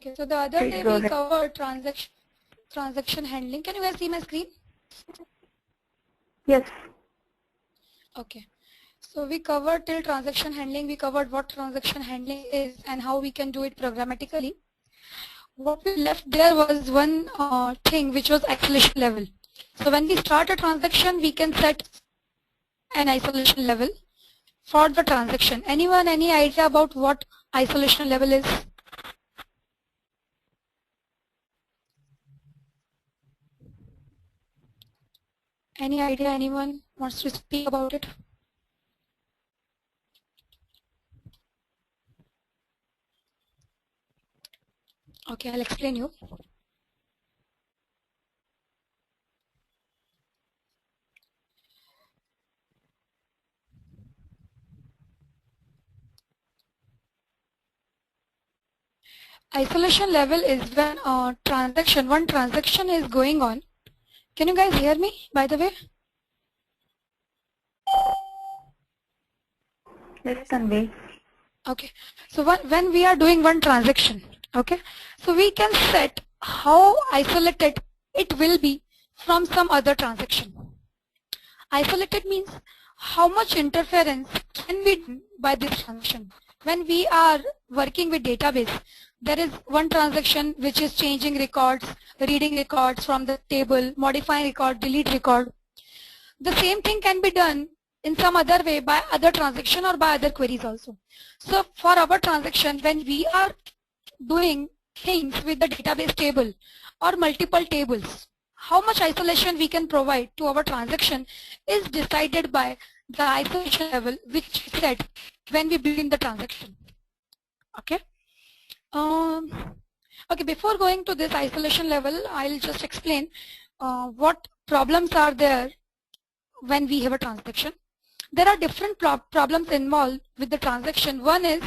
Okay, so the other day we covered transaction handling. Can you guys see my screen? Yes. Okay. So we covered till transaction handling. We covered what transaction handling is and how we can do it programmatically. What we left there was one thing, which was isolation level. So when we start a transaction, we can set an isolation level for the transaction. Anyone, any idea about what isolation level is? Any idea? Anyone wants to speak about it? Okay, I'll explain you. Isolation level is when one transaction is going on. Can you guys hear me, by the way? Yes, Tanvi. Okay, so when we are doing one transaction, okay, so we can set how isolated it will be from some other transaction. Isolated means how much interference can be done by this transaction. When we are working with database, there is one transaction which is changing records, reading records from the table, modifying record, delete record. The same thing can be done in some other way by other transaction or by other queries also. So for our transaction, when we are doing things with the database table or multiple tables, how much isolation we can provide to our transaction is decided by the isolation level which we set when we begin the transaction. Okay. Okay, before going to this isolation level, I'll just explain what problems are there when we have a transaction. There are different problems involved with the transaction. One is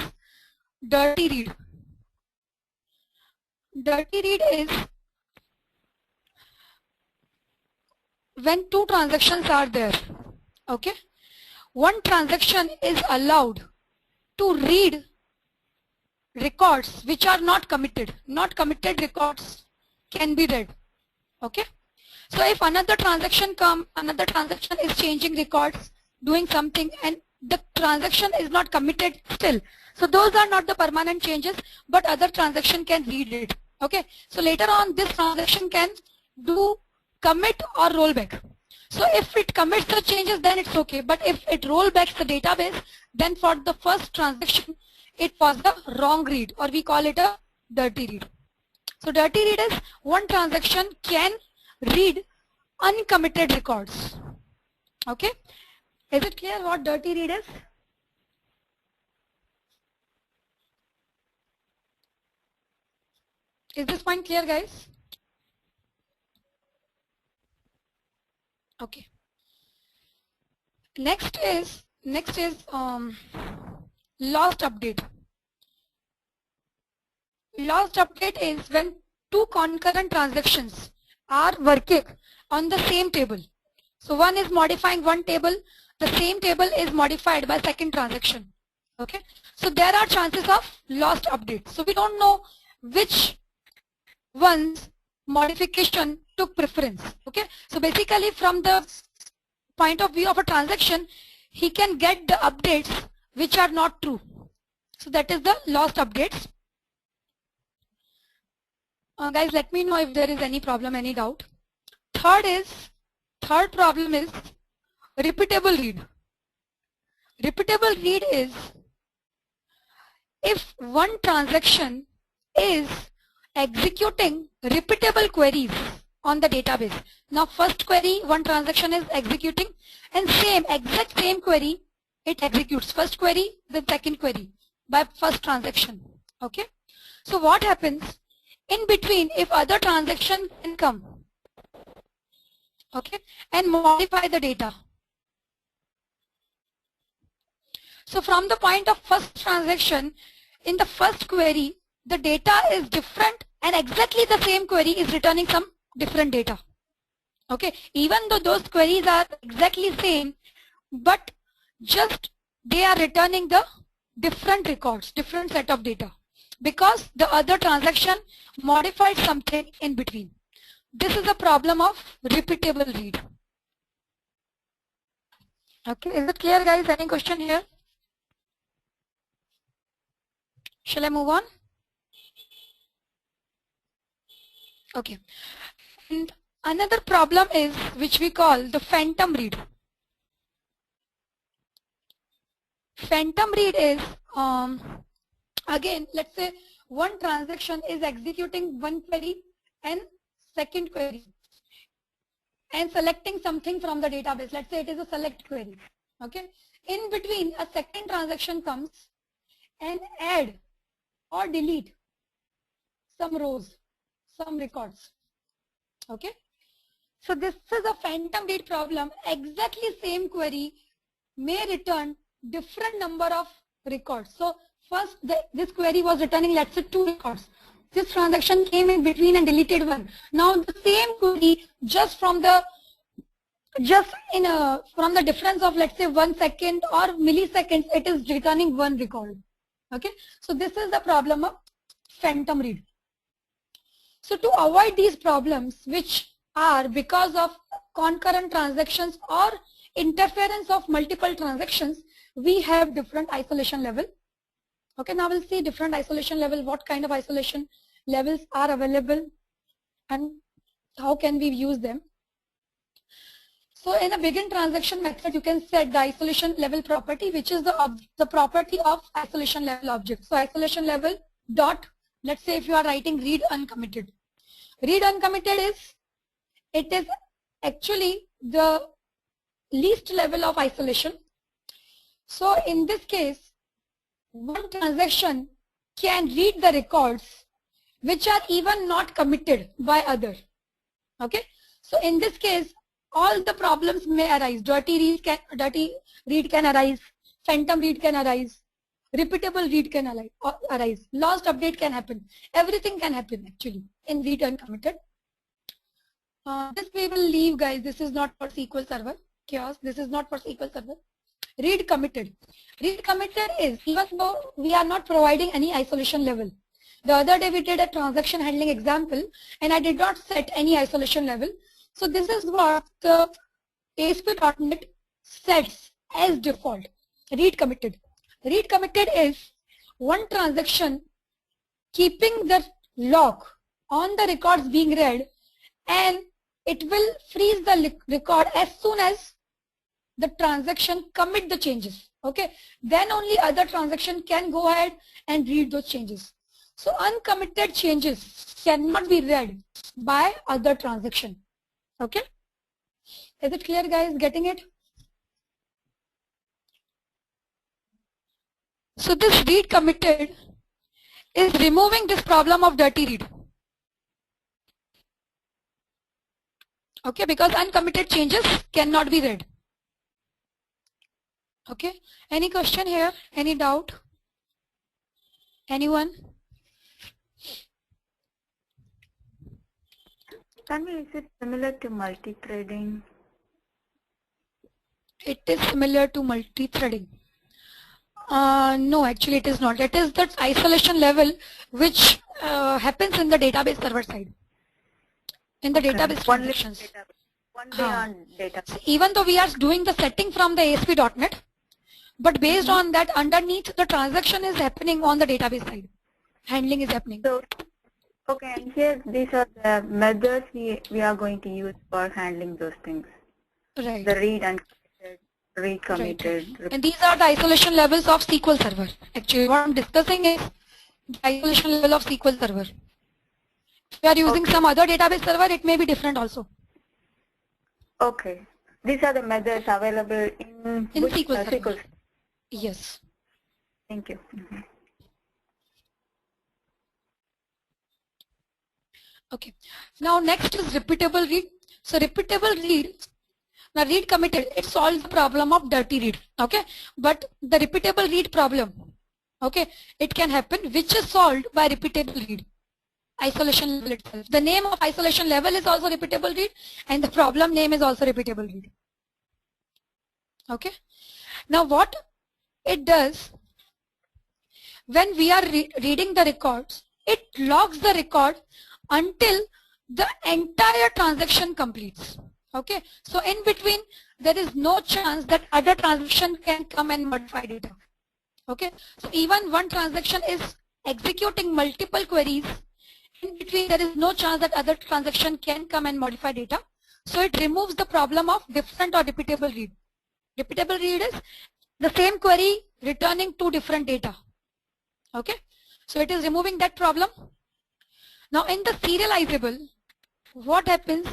dirty read. Dirty read is when two transactions are there. Okay, one transaction is allowed to read records which are not committed. Not committed records can be read. Okay, so if another transaction is changing records, doing something, and the transaction is not committed still, so those are not the permanent changes, but other transaction can read it. Okay, so later on this transaction can do commit or rollback. So if it commits the changes, then it's okay, but if it rollbacks the database, then for the first transaction it was the wrong read, or we call it a dirty read. So dirty read is one transaction can read uncommitted records. Okay, is it clear what dirty read is? Is this point clear, guys? Okay. Next is lost update. Lost update is when two concurrent transactions are working on the same table. So one is modifying one table, the same table is modified by second transaction. Okay, so there are chances of lost updates. So we don't know which one's modification took preference. Okay, so basically from the point of view of a transaction, he can get the updates which are not true. So that is the lost updates. Guys, let me know if there is any problem, any doubt. Third problem is repeatable read. Repeatable read is if one transaction is executing repeatable queries on the database. Now first query, one transaction is executing, and exact same query it executes. First query, the second query by first transaction. Okay, so what happens in between if other transaction can come, okay, and modify the data? So from the point of first transaction, in the first query, the data is different and exactly the same query is returning some different data. Okay, even though those queries are exactly same, but just they are returning the different records, different set of data. because the other transaction modified something in between. This is a problem of repeatable read. Okay, is it clear, guys? Any question here? Shall I move on? Okay. And another problem is which we call the phantom read. Phantom read is, again, let's say one transaction is executing one query and second query and selecting something from the database. Let's say it is a select query. Okay. In between, a second transaction comes and add or delete some rows, some records. Okay. So this is a phantom read problem. Exactly same query may return different number of records. So first this query was returning, let's say, 2 records. This transaction came in between and deleted one. Now the same query, just from the difference of, let's say, 1 second or milliseconds, it is returning 1 record. Okay, so this is the problem of phantom read. So to avoid these problems, which are because of concurrent transactions or interference of multiple transactions, we have different isolation level. Okay, now we'll see different isolation level, what kind of isolation levels are available and how can we use them. So in a begin transaction method, you can set the isolation level property, which is the property of isolation level object. So isolation level dot, let's say if you are writing read uncommitted. Read uncommitted is actually the least level of isolation. So in this case, one transaction can read the records which are even not committed by other. Okay, so in this case, all the problems may arise. Dirty read can arise, phantom read can arise, repeatable read can arise, lost update can happen. Everything can happen actually in read uncommitted. This we will leave, guys. This is not for SQL Server. Chaos. This is not for SQL Server. Read committed. Read committed is, even though we are not providing any isolation level. The other day we did a transaction handling example and I did not set any isolation level. So this is what the ASP.NET sets as default. Read committed. Read committed is one transaction keeping the lock on the records being read, and it will freeze the record as soon as the transaction commit the changes. Okay, then only other transaction can go ahead and read those changes. So uncommitted changes cannot be read by other transaction. Okay, is it clear, guys? Getting it? So this read committed is removing this problem of dirty read. Okay, because uncommitted changes cannot be read. Okay, any question here? Any doubt? Anyone? Tanvi, is it similar to multi-threading? It is similar to multi-threading. No, actually it is not. It is that isolation level which happens in the database server side. In the database transactions. One day on database. Even though we are doing the setting from the ASP.NET, but based on that, underneath the transaction is happening on the database side. Handling is happening. So, okay, and here these are the methods we are going to use for handling those things. Right. The read uncommitted, read committed. Right. And these are the isolation levels of SQL Server. Actually, what I'm discussing is the isolation level of SQL Server. If you are using some other database server, it may be different also. Okay. These are the methods available in SQL Server. SQL. Yes. Thank you. Okay. Now next is repeatable read. So repeatable read, now read committed, it solves the problem of dirty read. Okay. But the repeatable read problem, okay, it can happen, which is solved by repeatable read. Isolation level itself. The name of isolation level is also repeatable read and the problem name is also repeatable read. Okay. Now what it does, when we are reading the records, it logs the record until the entire transaction completes. Okay, so in between there is no chance that other transaction can come and modify data. Okay, so even one transaction is executing multiple queries. In between there is no chance that other transaction can come and modify data. So it removes the problem of different or repeatable read. Repeatable read is the same query returning two different data. Okay, so it is removing that problem. Now in the serializable, what happens?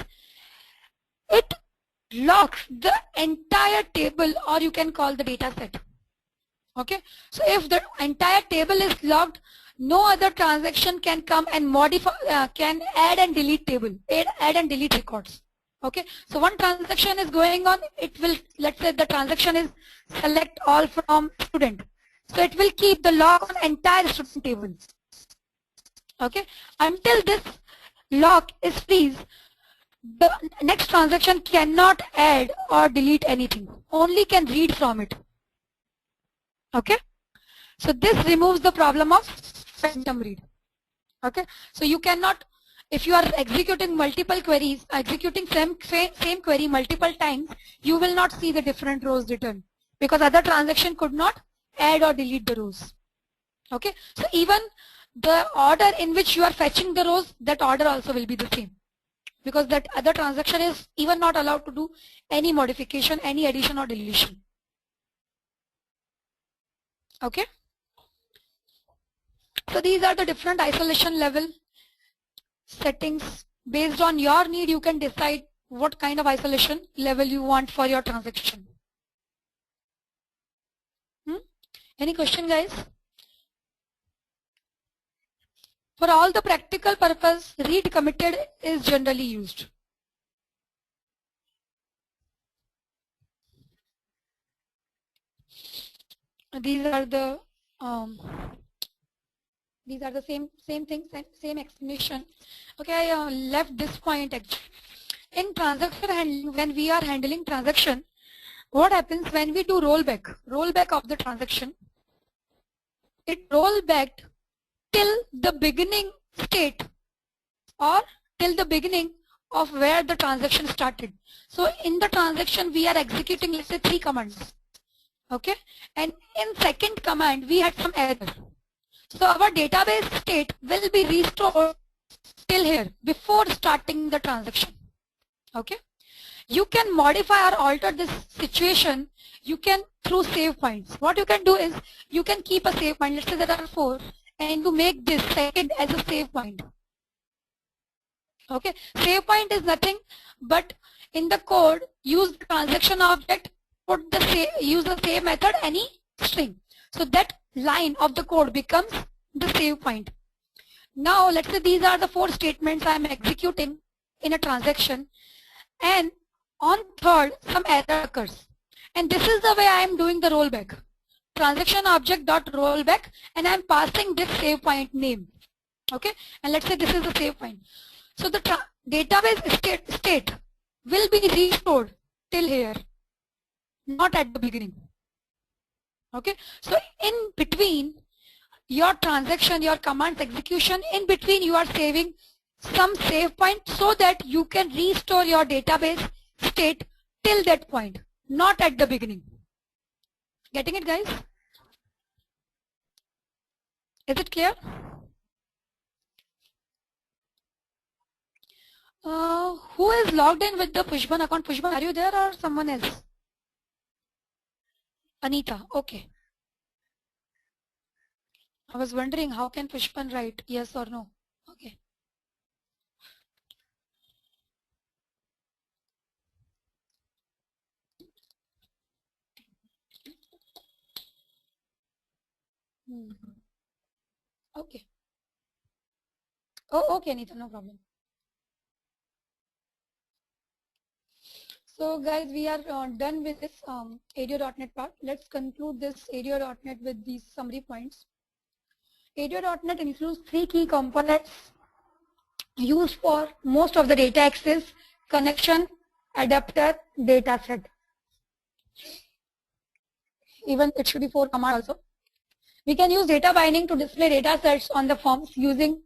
It locks the entire table, or you can call the data set. Okay, so if the entire table is locked, no other transaction can come and modify, can add and delete table, add and delete records. Okay, so one transaction is going on, it will, let's say the transaction is select all from student. So it will keep the lock on entire student table. Okay, until this lock is freeze, the next transaction cannot add or delete anything, only can read from it. Okay, so this removes the problem of phantom read. Okay, so you cannot, if you are executing multiple queries, executing same query multiple times, you will not see the different rows written because other transaction could not add or delete the rows. Okay, so even the order in which you are fetching the rows, that order also will be the same, because that other transaction is even not allowed to do any modification, any addition or deletion. Okay, so these are the different isolation level settings. Based on your need, you can decide what kind of isolation level you want for your transaction. Any question, guys? For all the practical purpose, read committed is generally used. These are the same thing, same explanation. Okay, I left this point actually. In transaction handling, when we are handling transaction, what happens when we do rollback of the transaction? It roll back till the beginning state or till the beginning of where the transaction started. So in the transaction we are executing, let's say 3 commands. Okay, and in second command we had some error. So our database state will be restored till here before starting the transaction. Okay, you can modify or alter this situation. You can through save points. What you can do is you can keep a save point. Let's say there are 4, and you make this second as a save point. Okay, save point is nothing but in the code use the transaction object, put the save, use the save method, any string. So that line of the code becomes the save point. Now let's say these are the 4 statements I am executing in a transaction, and on third some error occurs, and this is the way I am doing the rollback. Transaction object dot rollback, and I am passing this save point name. Okay, and let's say this is the save point. So the database state will be restored till here, not at the beginning. Okay, so in between your transaction, your commands execution, in between you are saving some save point so that you can restore your database state till that point, not at the beginning. Getting it, guys? Is it clear? Who is logged in with the Pushban account? Pushban, are you there or someone else? Anita, okay. I was wondering how can Pushpan write yes or no? Okay. Okay. Oh, okay, Anita, no problem. So guys, we are done with this ADO.NET part. Let's conclude this ADO.NET with these summary points. ADO.NET includes 3 key components used for most of the data access: connection, adapter, data set. Even it should be 4 commands also. We can use data binding to display data sets on the forms using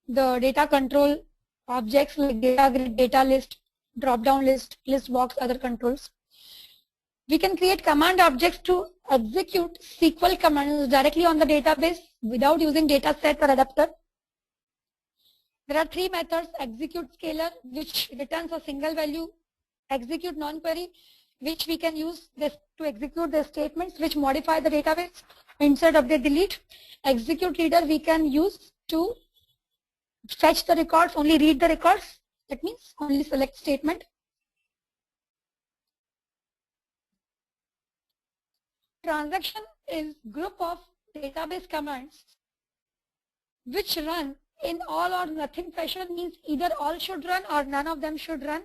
the data control objects like data grid, data list, drop down list, list box, other controls. We can create command objects to execute SQL commands directly on the database without using data set or adapter. There are three methods: execute scalar, which returns a single value; execute non-query, which we can use this to execute the statements which modify the database, insert, update, delete. Execute reader we can use to fetch the records, only read the records. That means only select statement. Transaction is group of database commands which run in all or nothing fashion, means either all should run or none of them should run.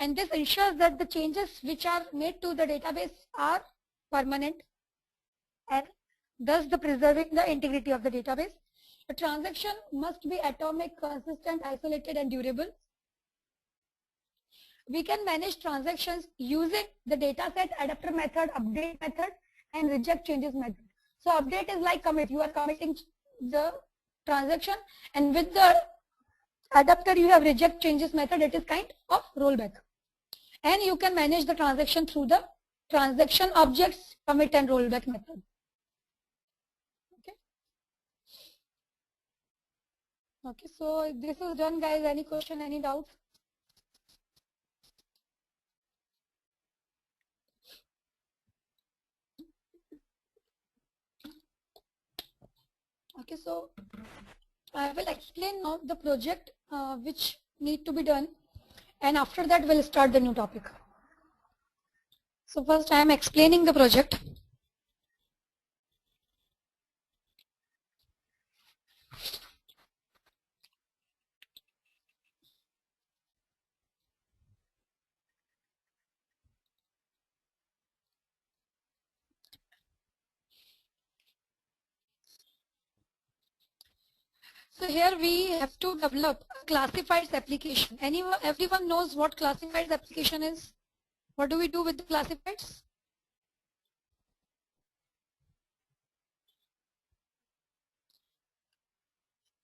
And this ensures that the changes which are made to the database are permanent and thus the preserving the integrity of the database. A transaction must be atomic, consistent, isolated and durable. We can manage transactions using the dataset adapter method, update method and reject changes method. So update is like commit, you are committing the transaction, and with the adapter you have reject changes method, it is kind of rollback. And you can manage the transaction through the transaction objects, commit and rollback method. Okay, so this is done guys. Any question, any doubt? Okay, so I will explain now the project which need to be done, and after that we'll start the new topic. So first I am explaining the project. So here we have to develop a classifieds application. Everyone knows what classifieds application is? What do we do with the classifieds?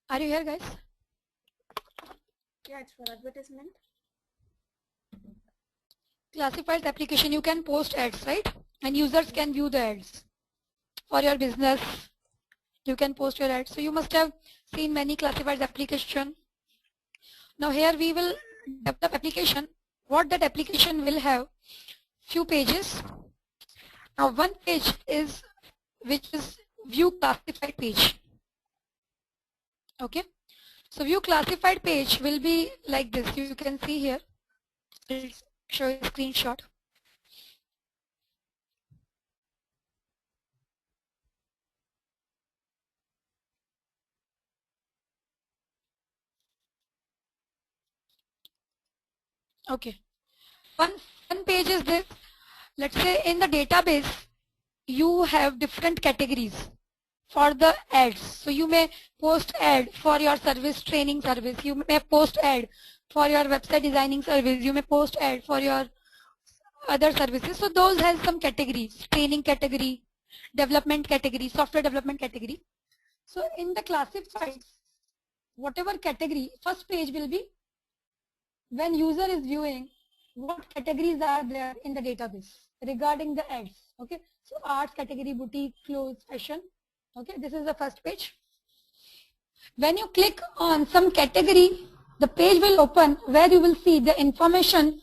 Are you here guys? Yeah, it's for advertisement. Classifieds application, you can post ads, right? And users can view the ads. For your business, you can post your ads. So you must have seen many classifieds application. Now here we will develop application. What that application will have? Few pages. Now one page is which is view classified page. Okay. So view classified page will be like this. You can see here. I'll show you a screenshot. Okay. One page is this. Let's say in the database, you have different categories for the ads. So you may post ad for your service, training service. You may post ad for your website designing service. You may post ad for your other services. So those have some categories: training category, development category, software development category. So in the classifieds, whatever category, first page will be when user is viewing what categories are there in the database regarding the ads. Okay, so arts category, boutique, clothes, fashion. Okay, this is the first page. When you click on some category, the page will open where you will see the information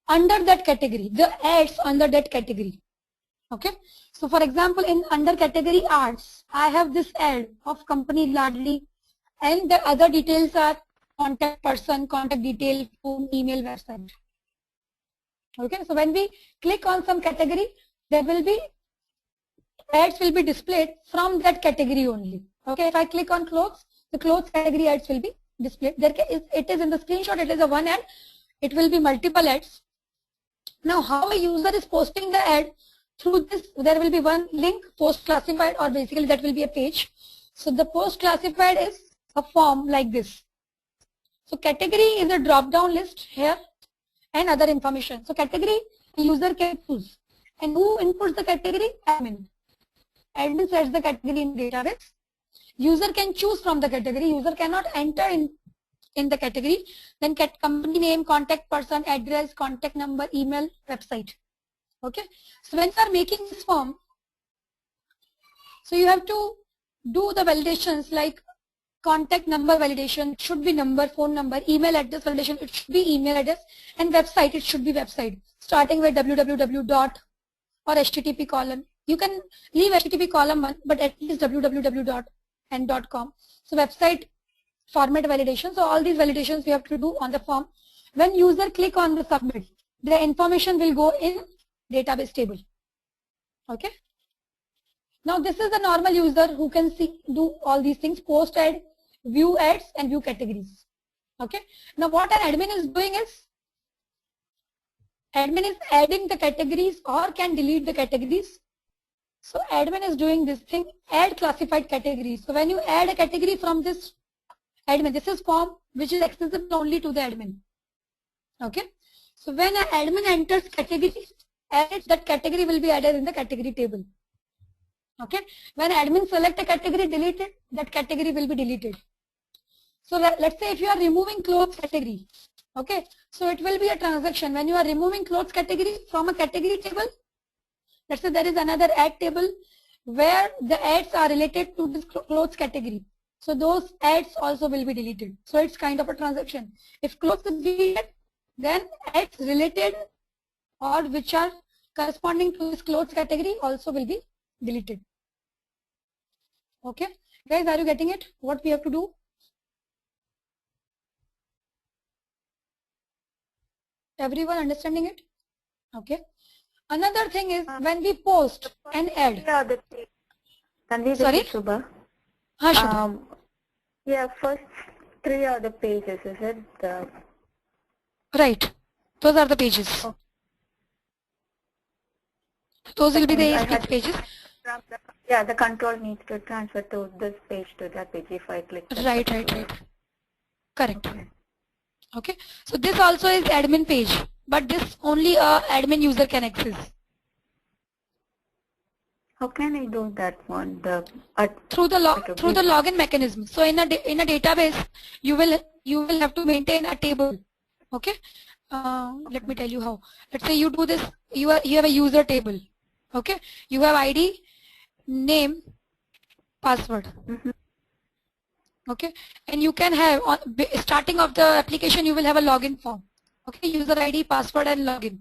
under that category, the ads under that category. Okay, so for example, in under category arts, I have this ad of company Ladli, and the other details are contact person, contact detail, phone, email, website. Okay, so when we click on some category, there will be ads will be displayed from that category only. Okay, if I click on clothes, the clothes category ads will be displayed. It is in the screenshot, it is a one ad, it will be multiple ads. Now how a user is posting the ad? Through this, there will be one link, post classified, or basically that will be a page. So the post classified is a form like this. So category is a drop down list here and other information. So category user can choose, and who inputs the category? Admin. admin sets the category in database. User can choose from the category. User cannot enter in the category. Then company name, contact person, address, contact number, email, website. Okay. So when you are making this form, so you have to do the validations like contact number validation, it should be number, phone number, email address validation, it should be email address, and website, it should be website, starting with www dot or http colon. You can leave http column one, but at least www dot and .com. So website format validation. So all these validations we have to do on the form. When user click on the submit, the information will go in database table. Okay. Now this is the normal user who can do all these things: post ad, view ads, and view categories. Okay. Now what an admin is doing is, admin is adding the categories or can delete the categories. So admin is doing this thing, add classified categories. So when you add a category from this admin, this is form which is accessible only to the admin. Okay. So when an admin enters category, that category will be added in the category table. Okay. When admin select a category, delete it, that category will be deleted. So let's say if you are removing clothes category, okay. So it will be a transaction. When you are removing clothes category from a category table, let's say there is another ad table where the ads are related to this clothes category. So those ads also will be deleted. So it's kind of a transaction. If clothes is deleted, then ads related or which are corresponding to this clothes category also will be deleted. Okay. Guys, are you getting it? What we have to do? Everyone understanding it? Okay. Another thing is when we post an ad. Sorry? Shubha. Yeah, first 3 are the pages, is it? Right. Those are the pages. Oh. Those will be the ASP pages. Yeah, the control needs to transfer to this page to that page if I click. Right. Correct. Okay. So this also is admin page, but this only a admin user can access. How can I do that one? Through the login mechanism. So in a database, you will have to maintain a table. Okay. Let me tell you how. Let's say you do this. You have a user table. Okay. You have ID, name, password. Okay. And you can have on starting of the application, you will have a login form. Okay. User ID, password, and login.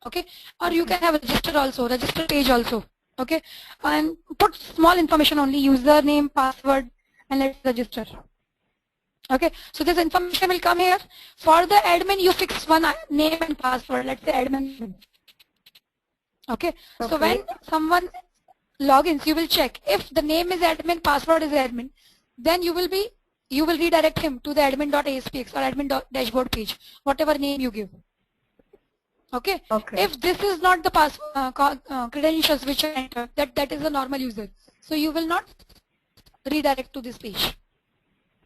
Okay. Or you can have a register page also. Okay, and put small information only, username, password, and let's register. Okay, so this information will come here. For the admin, you fix one name and password. Let's say admin. Okay, so when someone logins, you will check if the name is admin, password is admin, then you will redirect him to the admin.aspx or admin.dashboard page, whatever name you give. Okay. If this is not the credentials which are entered, that is a normal user. So you will not redirect to this page.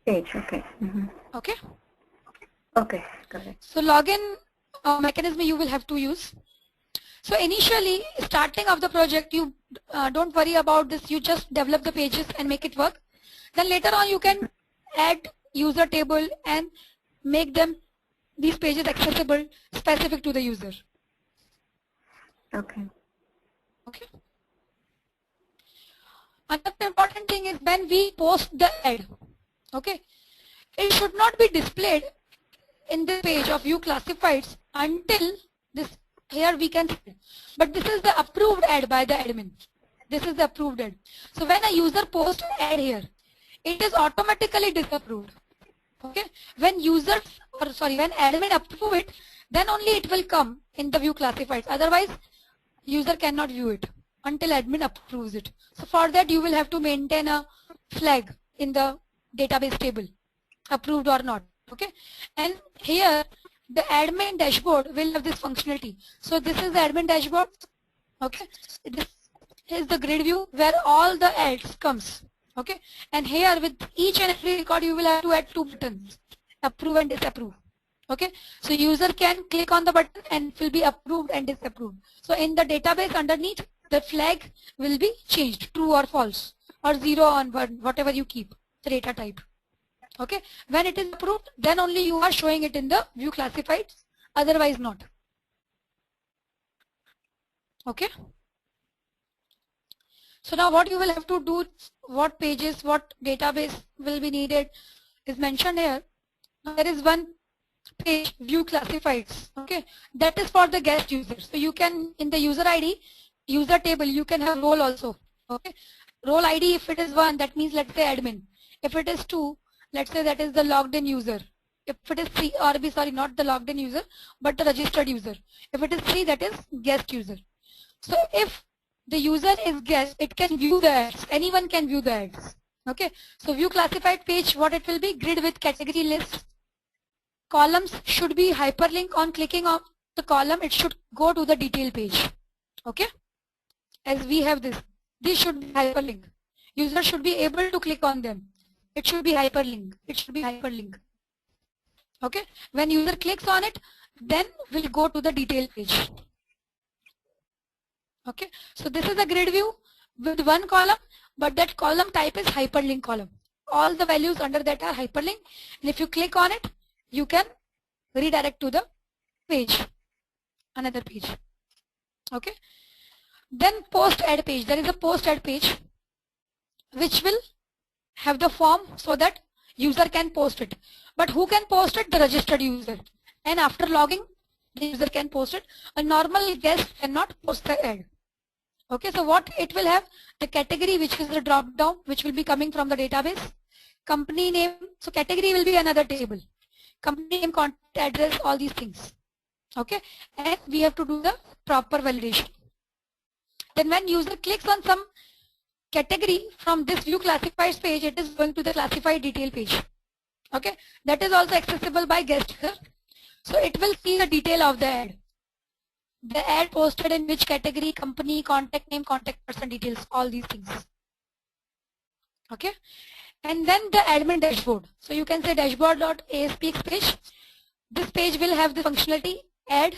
Okay. Okay. Okay. Correct. So login mechanism you will have to use. So initially, starting of the project, you don't worry about this. You just develop the pages and make it work. Then later on, you can add user table and make these pages accessible specific to the user. Okay. Another important thing is when we post the ad, okay, it should not be displayed in the page of view classifieds until this, here we can see. But this is the approved ad by the admin. This is the approved ad. So when a user posts an ad here, it is automatically disapproved. Okay, when admin approve it, then only it will come in the view classifieds. Otherwise, user cannot view it until admin approves it. So for that, you will have to maintain a flag in the database table, approved or not. Okay, and here the admin dashboard will have this functionality. So this is the admin dashboard. Okay, this is the grid view where all the ads comes. Okay, and here with each and every record you will have to add 2 buttons, approve and disapprove. Okay, so user can click on the button and it will be approved and disapproved. So in the database underneath the flag will be changed, true or false, or 0 or 1, whatever you keep the data type. Okay, when it is approved, then only you are showing it in the view classified, otherwise not. Okay, so now what you will have to do, what pages, what database will be needed is mentioned here. Now there is one page, view classifieds. Okay, that is for the guest user. So you can, in the user ID, user table, you can have role also. Okay, role ID, if it is 1, that means let's say admin. If it is 2, let's say that is the logged in user. If it is 3, or be sorry, not the logged in user, but the registered user. If it is 3, that is guest user. So if the user is guest, it can view the ads. Anyone can view the ads. Okay, so view classified page, what it will be, grid with category list. Columns should be hyperlink. On clicking on the column, it should go to the detail page. Okay, as we have this should be hyperlink. User should be able to click on them. It should be hyperlink. It should be hyperlink. Okay, when user clicks on it, then we'll go to the detail page. Okay, so this is a grid view with one column, but that column type is hyperlink column. All the values under that are hyperlink, and if you click on it, you can redirect to the page, another page. Okay, then post ad page. There is a post ad page which will have the form so that user can post it. But who can post it? The registered user. And after logging, the user can post it. A normal guest cannot post the ad. Okay, so what it will have? The category, which is the drop down, which will be coming from the database. Company name, so category will be another table. Company name, contact address, all these things. Okay, and we have to do the proper validation. Then when user clicks on some category from this view classifieds page, it is going to the classified detail page. Okay, that is also accessible by guest user. So it will see the detail of the ad. The ad posted in which category, company, contact name, contact person details, all these things. Okay, and then the admin dashboard. So you can say dashboard.aspx page. This page will have the functionality add,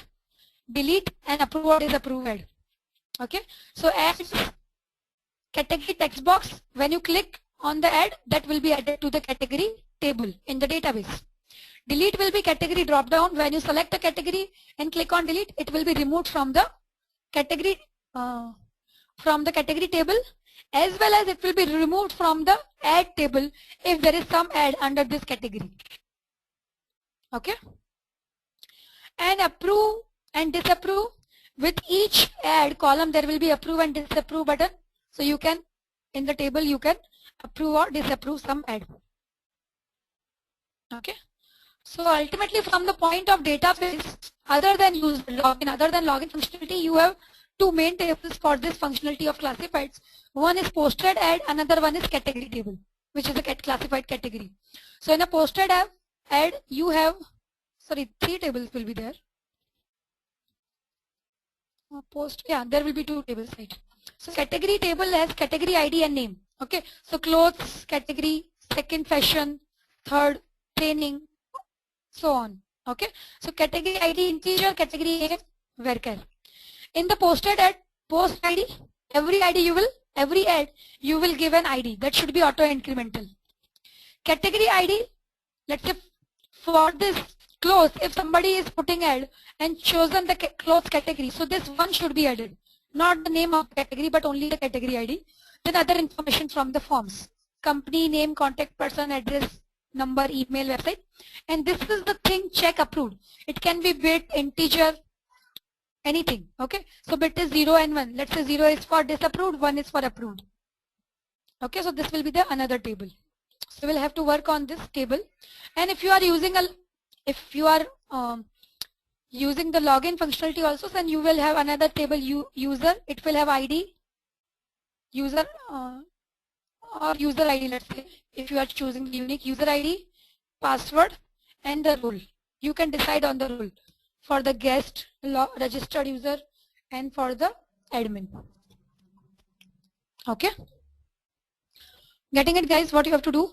delete, and approve or disapprove ad. Okay, so add category text box. When you click on the ad, that will be added to the category table in the database. Delete will be category drop down. When you select a category and click on delete, it will be removed from the category table, as well as it will be removed from the ad table if there is some ad under this category. Okay, and approve and disapprove. With each ad column, there will be approve and disapprove button. So you can, in the table, you can approve or disapprove some ad. Okay. So ultimately, from the point of database, other than login functionality, you have two main tables for this functionality of classifieds. One is posted ad, another one is category table, which is a classified category. So in a posted ad, you have, sorry, 3 tables will be there. There will be 2 tables, right? So category table has category ID and name. Okay, so clothes category, second fashion, third training, so on. Okay, so category ID integer, category name varchar. In the posted ad, post ID, every ad you will give an ID that should be auto incremental. Category ID, let's say for this clothes, if somebody is putting ad and chosen the clothes category, so this one should be added, not the name of category but only the category ID. Then other information from the forms, company name, contact person, address, number, email, website, and this is the thing check approved. It can be bit, integer, anything. Okay, so bit is 0 and 1. Let's say 0 is for disapproved, 1 is for approved. Okay, so this will be the another table. So we'll have to work on this table. And if you are using using the login functionality also, then you will have another table, user. It will have ID, user or user ID. Let's say if you are choosing the unique user ID, password, and the role. You can decide on the role for the guest, registered user, and for the admin. Okay, getting it, guys? What you have to do?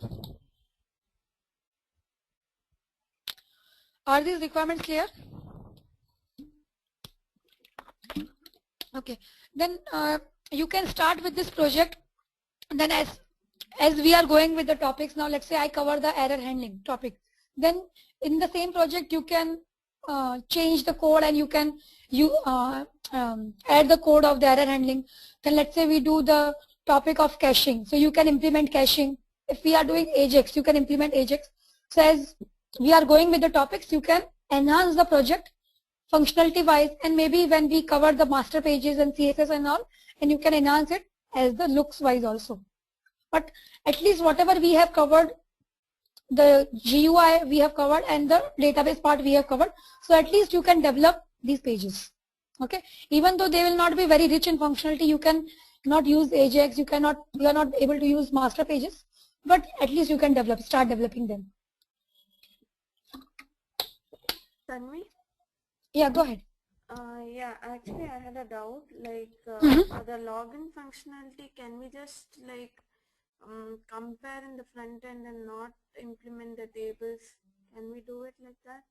Are these requirements clear? Okay, then you can start with this project. Then as we are going with the topics now, let's say I cover the error handling topic. Then in the same project you can change the code, and you can add the code of the error handling. Then let's say we do the topic of caching, so you can implement caching. If we are doing Ajax, you can implement Ajax. So as we are going with the topics, you can enhance the project functionality wise, and maybe when we cover the master pages and CSS and all, and you can enhance it as the looks wise also. But at least whatever we have covered, the GUI we have covered and the database part we have covered, so at least you can develop these pages. Okay, even though they will not be very rich in functionality, you can not use Ajax, you are not able to use master pages, but at least you can start developing them. Tanvi? Yeah, go ahead. Yeah, actually I had a doubt, like the login functionality, can we just like compare in the front end and not implement the tables? Can we do it like that?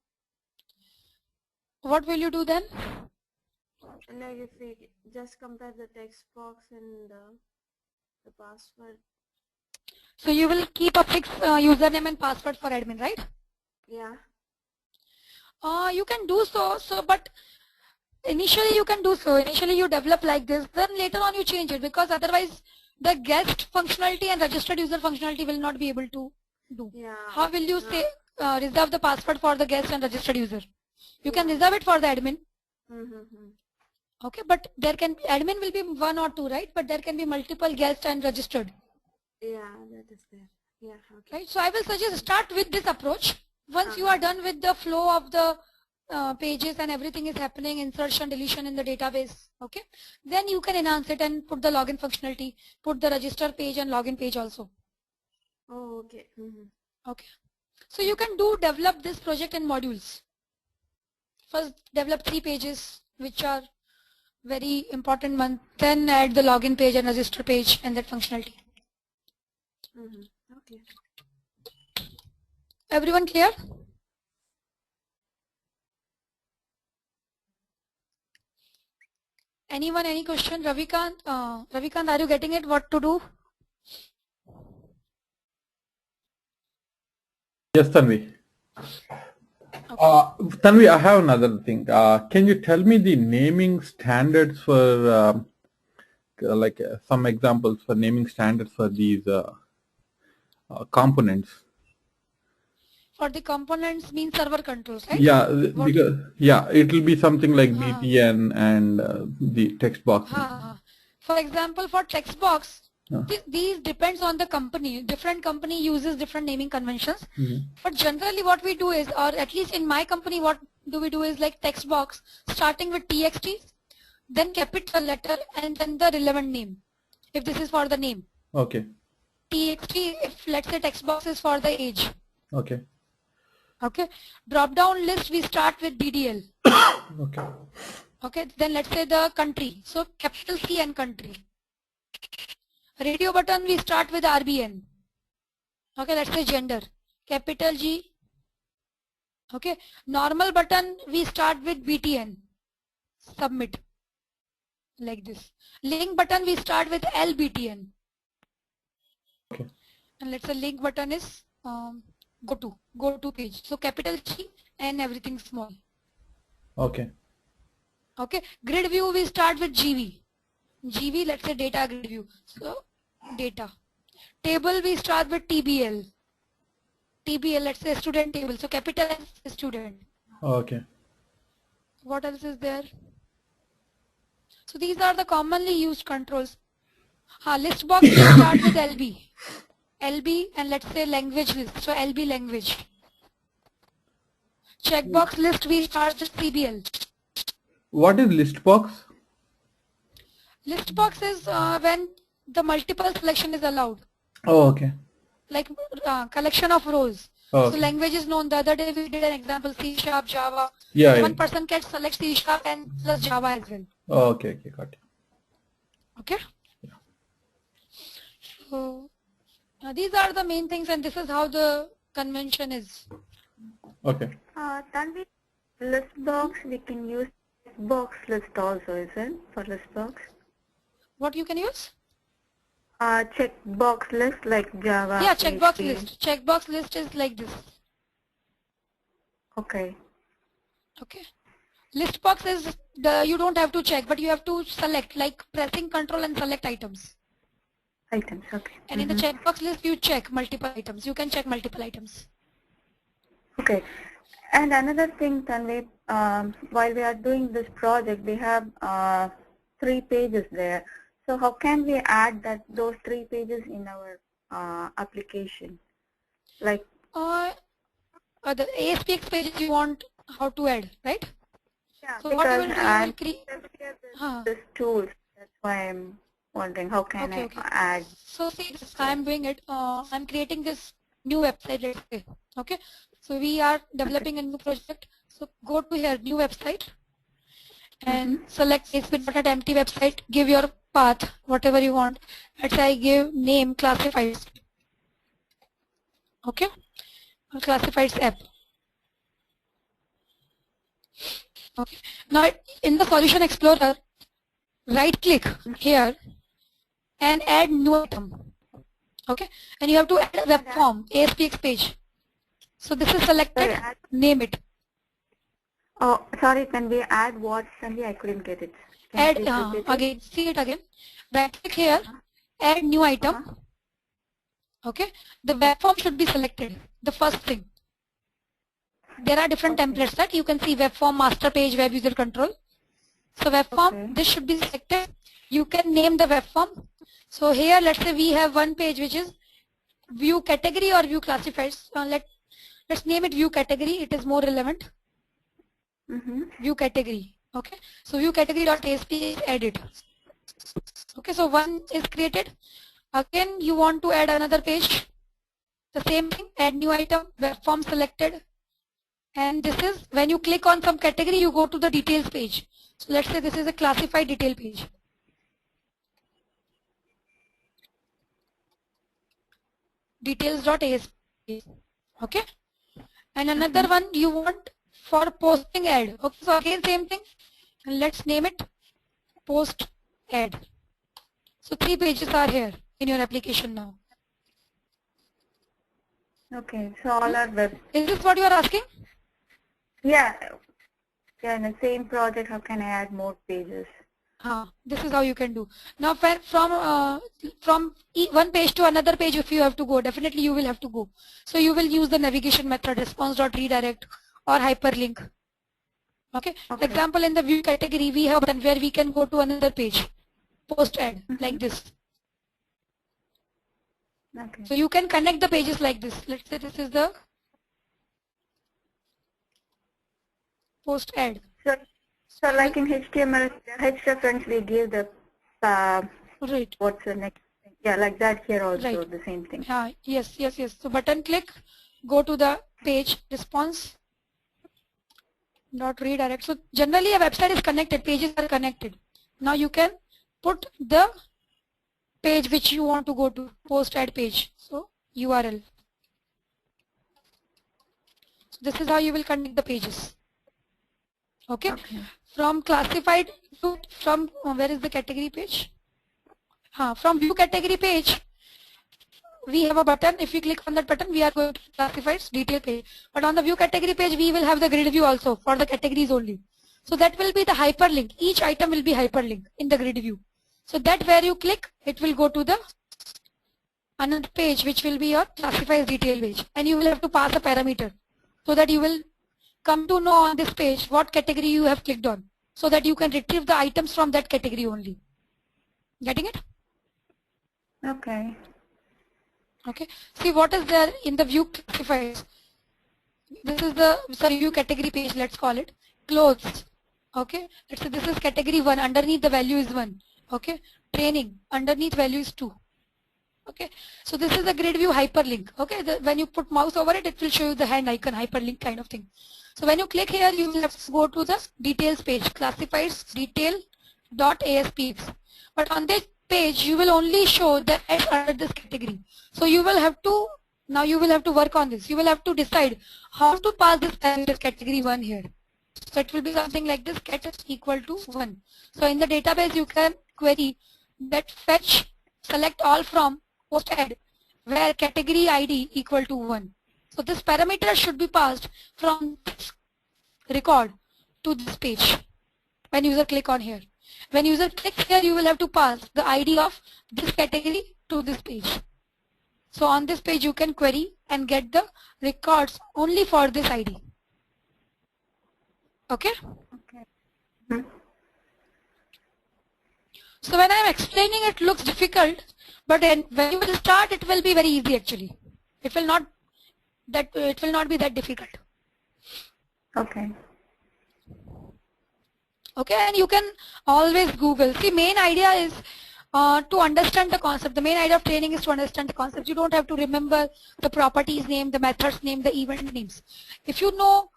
What will you do then? Like if we just compare the text box and the password. So you will keep a fixed username and password for admin, right? Yeah. You can do so, but initially you can do so. Initially you develop like this, then later on you change it, because otherwise the guest functionality and registered user functionality will not be able to do. Yeah. How will you say reserve the password for the guest and registered user? You can reserve it for the admin. Okay, but there can be, admin will be 1 or 2, right? But there can be multiple guests and registered. Yeah, that is there. Yeah, okay. Right, so I will suggest start with this approach. Once you are done with the flow of the pages and everything is happening, insertion, deletion in the database, okay, then you can enhance it and put the login functionality, put the register page and login page also. Oh, okay. Okay, so you can develop this project in modules. First develop 3 pages which are very important one, then add the login page and register page and that functionality. Okay. Everyone clear? Anyone, any question? Ravikant, are you getting it? What to do? Yes, Tanvi. Okay. Tanvi, I have another thing. Can you tell me the naming standards for, some examples for naming standards for these components? For the components means server controls, right? Yeah, because it will be something like BTN and the text box. For example, for text box, these depends on the company. Different company uses different naming conventions. But generally what we do is, or at least in my company, what do we do is like text box starting with TXT, then capital letter and then the relevant name. If this is for the name. Okay. TXT, if let's say text box is for the age. Okay. Okay. Drop down list we start with DDL. Okay. Okay. Then let's say the country. So capital C and country. Radio button we start with RBN. Okay. Let's say gender. Capital G. Okay. Normal button we start with BTN. Submit. Like this. Link button we start with LBTN. Okay. And let's say link button is go to page. So capital G and everything small. Okay. Okay. Grid view we start with GV. GV, let's say data grid view. So data. Table we start with TBL. TBL, let's say student table. So capital S student. Okay. What else is there? So these are the commonly used controls. List box we start with LB. LB and let's say language list. So LB language. Checkbox list we start with CBL. What is list box? List box is when the multiple selection is allowed. Oh, okay. Like collection of rows. Okay. So language is known. The other day we did an example, C#, Java. Yeah. One person can select C# and plus Java as well. Oh, okay, got it. Okay. Yeah. So these are the main things, and this is how the convention is. Okay. Tanvi, list box we can use checkbox list also, is it, for list box? What you can use? Checkbox list like Java. Yeah, checkbox PHP. list. Checkbox list is like this. Okay. Okay. List box is you don't have to check, but you have to select, like pressing control and select items. Items, okay. And in the checkbox list, you check multiple items. You can check multiple items. Okay. And another thing, Tanvi, while we are doing this project, we have 3 pages there. So how can we add those 3 pages in our application? Like the ASPX pages you want how to add, right? yeah, So what you will do, you will create this tools. That's why I'm wondering how can I add. So see, I'm doing it. I'm creating this new website. Let's say, okay. So we are developing a new project. So go to here, new website, and select ASP.NET empty website. Give your path, whatever you want. Let's say I give name classifieds. Okay, classifieds app. Okay. Now in the Solution Explorer, right click here and add new item. Okay, and you have to add a web form, ASPX page. So this is selected, name it. Oh, sorry, can we add what? Sandy, I couldn't get it. Add, again, see it again. Right click here, add new item. Okay, the web form should be selected, the first thing. There are different templates that you can see: web form, master page, web user control. So web form, this should be selected. You can name the web form. So here, let's say we have one page which is view category or view classifieds. Let's name it view category. It is more relevant. View category. Okay. So view category.asp is added. Okay. So one is created. Again, you want to add another page. The same thing. Add new item. Web form selected. And this is when you click on some category, you go to the details page. So let's say this is a classified detail page. Details.asp. Okay. And another one you want for posting ad. Okay, so again same thing. And let's name it post ad. So 3 pages are here in your application now. Okay, so all our web. Is this what you are asking? Yeah. Yeah, in the same project, how can I add more pages? This is how you can do. Now from one page to another page, if you have to go, definitely you will have to go. So you will use the navigation method, response.redirect or hyperlink. Okay. For example, in the view category, we have a button where we can go to another page, post ad, like this. Okay. So you can connect the pages like this. Let's say this is the post ad. So like in HTML, hrefs, we give the right. What's the next thing? Yeah, like that here also, the same thing. Yes. So button click, go to the page, response, dot redirect. So generally a website is connected, pages are connected. Now you can put the page which you want to go to, post ad page. So URL. So this is how you will connect the pages. Okay. From classified to where is the category page? From view category page, we have a button. If we click on that button, we are going to classifieds detail page. But on the view category page, we will have the grid view also for the categories only. So that will be the hyperlink. Each item will be hyperlinked in the grid view. So that where you click, it will go to the another page which will be your classifieds detail page. And you will have to pass a parameter so that you will come to know on this page what category you have clicked on, so that you can retrieve the items from that category only. Getting it? Okay. Okay. See what is there in the view classifiers. This is the view category page, let's call it. Clothes. Okay. Let's say this is category 1. Underneath the value is 1. Okay. Training. Underneath value is 2. Okay. So this is the grid view hyperlink. Okay. When you put mouse over it, it will show you the hand icon, hyperlink kind of thing. So when you click here, you will have to go to the details page, classifieds detail.aspx. But on this page, you will only show the ads under this category. So you will have to, now you will have to work on this. You will have to decide how to pass this parameter category 1 here. So it will be something like this, get equal to 1. So in the database you can query that fetch select all from post add where category ID equal to 1. So this parameter should be passed from this record to this page when user click on here. When user clicks here, you will have to pass the ID of this category to this page. So on this page you can query and get the records only for this ID. Okay? Okay. Hmm. So when I am explaining it looks difficult, but then when you will start it will be very easy actually. It will not be that difficult. Okay. Okay, and you can always Google. See, main idea is to understand the concept. The main idea of training is to understand the concept. You don't have to remember the properties name, the methods name, the event names. If you know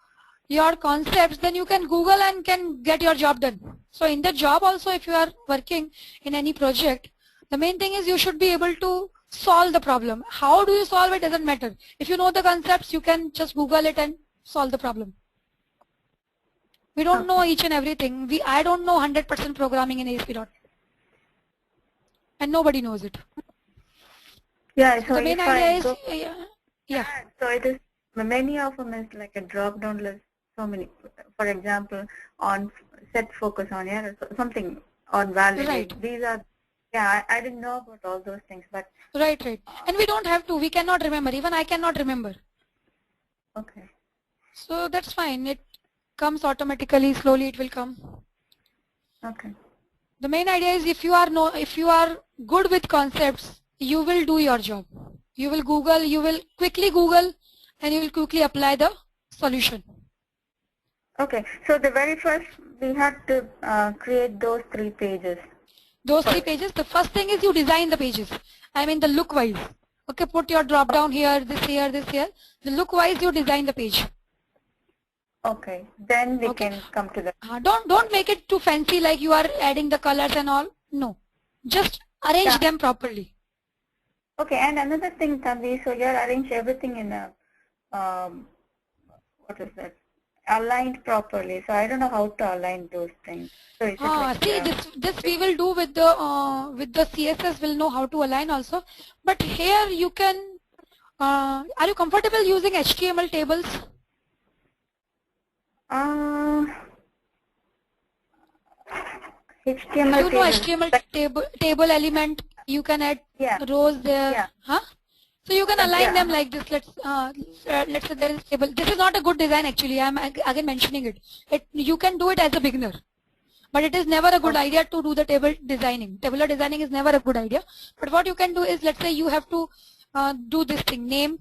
your concepts, then you can Google and can get your job done. So in the job also, if you are working in any project, the main thing is you should be able to solve the problem. How do you solve it doesn't matter. If you know the concepts, you can just Google it and solve the problem. We don't know each and everything. I don't know 100% programming in ASP.NET. And nobody knows it. Yeah, so the main if idea I is, go, yeah. So it is, many of them is like a drop down list, so many, for example, on set focus on, yeah, something on validate. Right. These are, yeah, I didn't know about all those things, but. Right. And we don't have to, we cannot remember, even I cannot remember. Okay. So that's fine, it comes automatically, slowly it will come. Okay. The main idea is if you are good with concepts, you will do your job. You will Google, you will quickly Google and you will quickly apply the solution. Okay, so the very first we had to create those 3 pages. Those 3 pages, the first thing is you design the pages. I mean the look wise. Okay, put your drop down here, this here, this here. The look wise you design the page. Okay, then we can come to the. Don't make it too fancy like you are adding the colors and all. No, just arrange them properly. Okay, and another thing, Tanvi, so you arrange everything in a, what is that, aligned properly. So I don't know how to align those things. So is it like, see, this we will do with the CSS. We'll know how to align also. But here you can. Are you comfortable using HTML tables? HTML you know HTML table element. You can add rows there. Yeah. Huh? So you can align them like this. Let's say there is table. This is not a good design actually. I'm again mentioning it. You can do it as a beginner, but it is never a good idea to do the table designing. Tabular designing is never a good idea. But what you can do is, let's say you have to do this thing, name,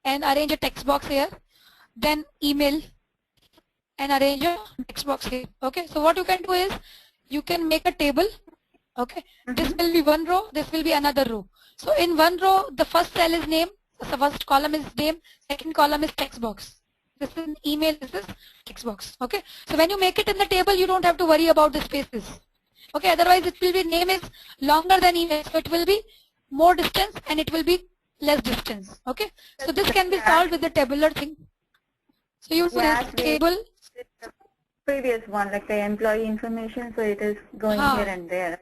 and arrange a text box here, then email, and arrange a text box here. Okay. So what you can do is you can make a table. Okay. This will be one row. This will be another row. So in one row, the first cell is name, the first column is name, second column is text box. This is email, this is text box. Okay. So when you make it in the table, you don't have to worry about the spaces. Okay. Otherwise, it will be name is longer than email, so it will be more distance and it will be less distance. Okay. So this can be solved with the tabular thing. So you do this table. Previous one, like the employee information, so it is going here and there.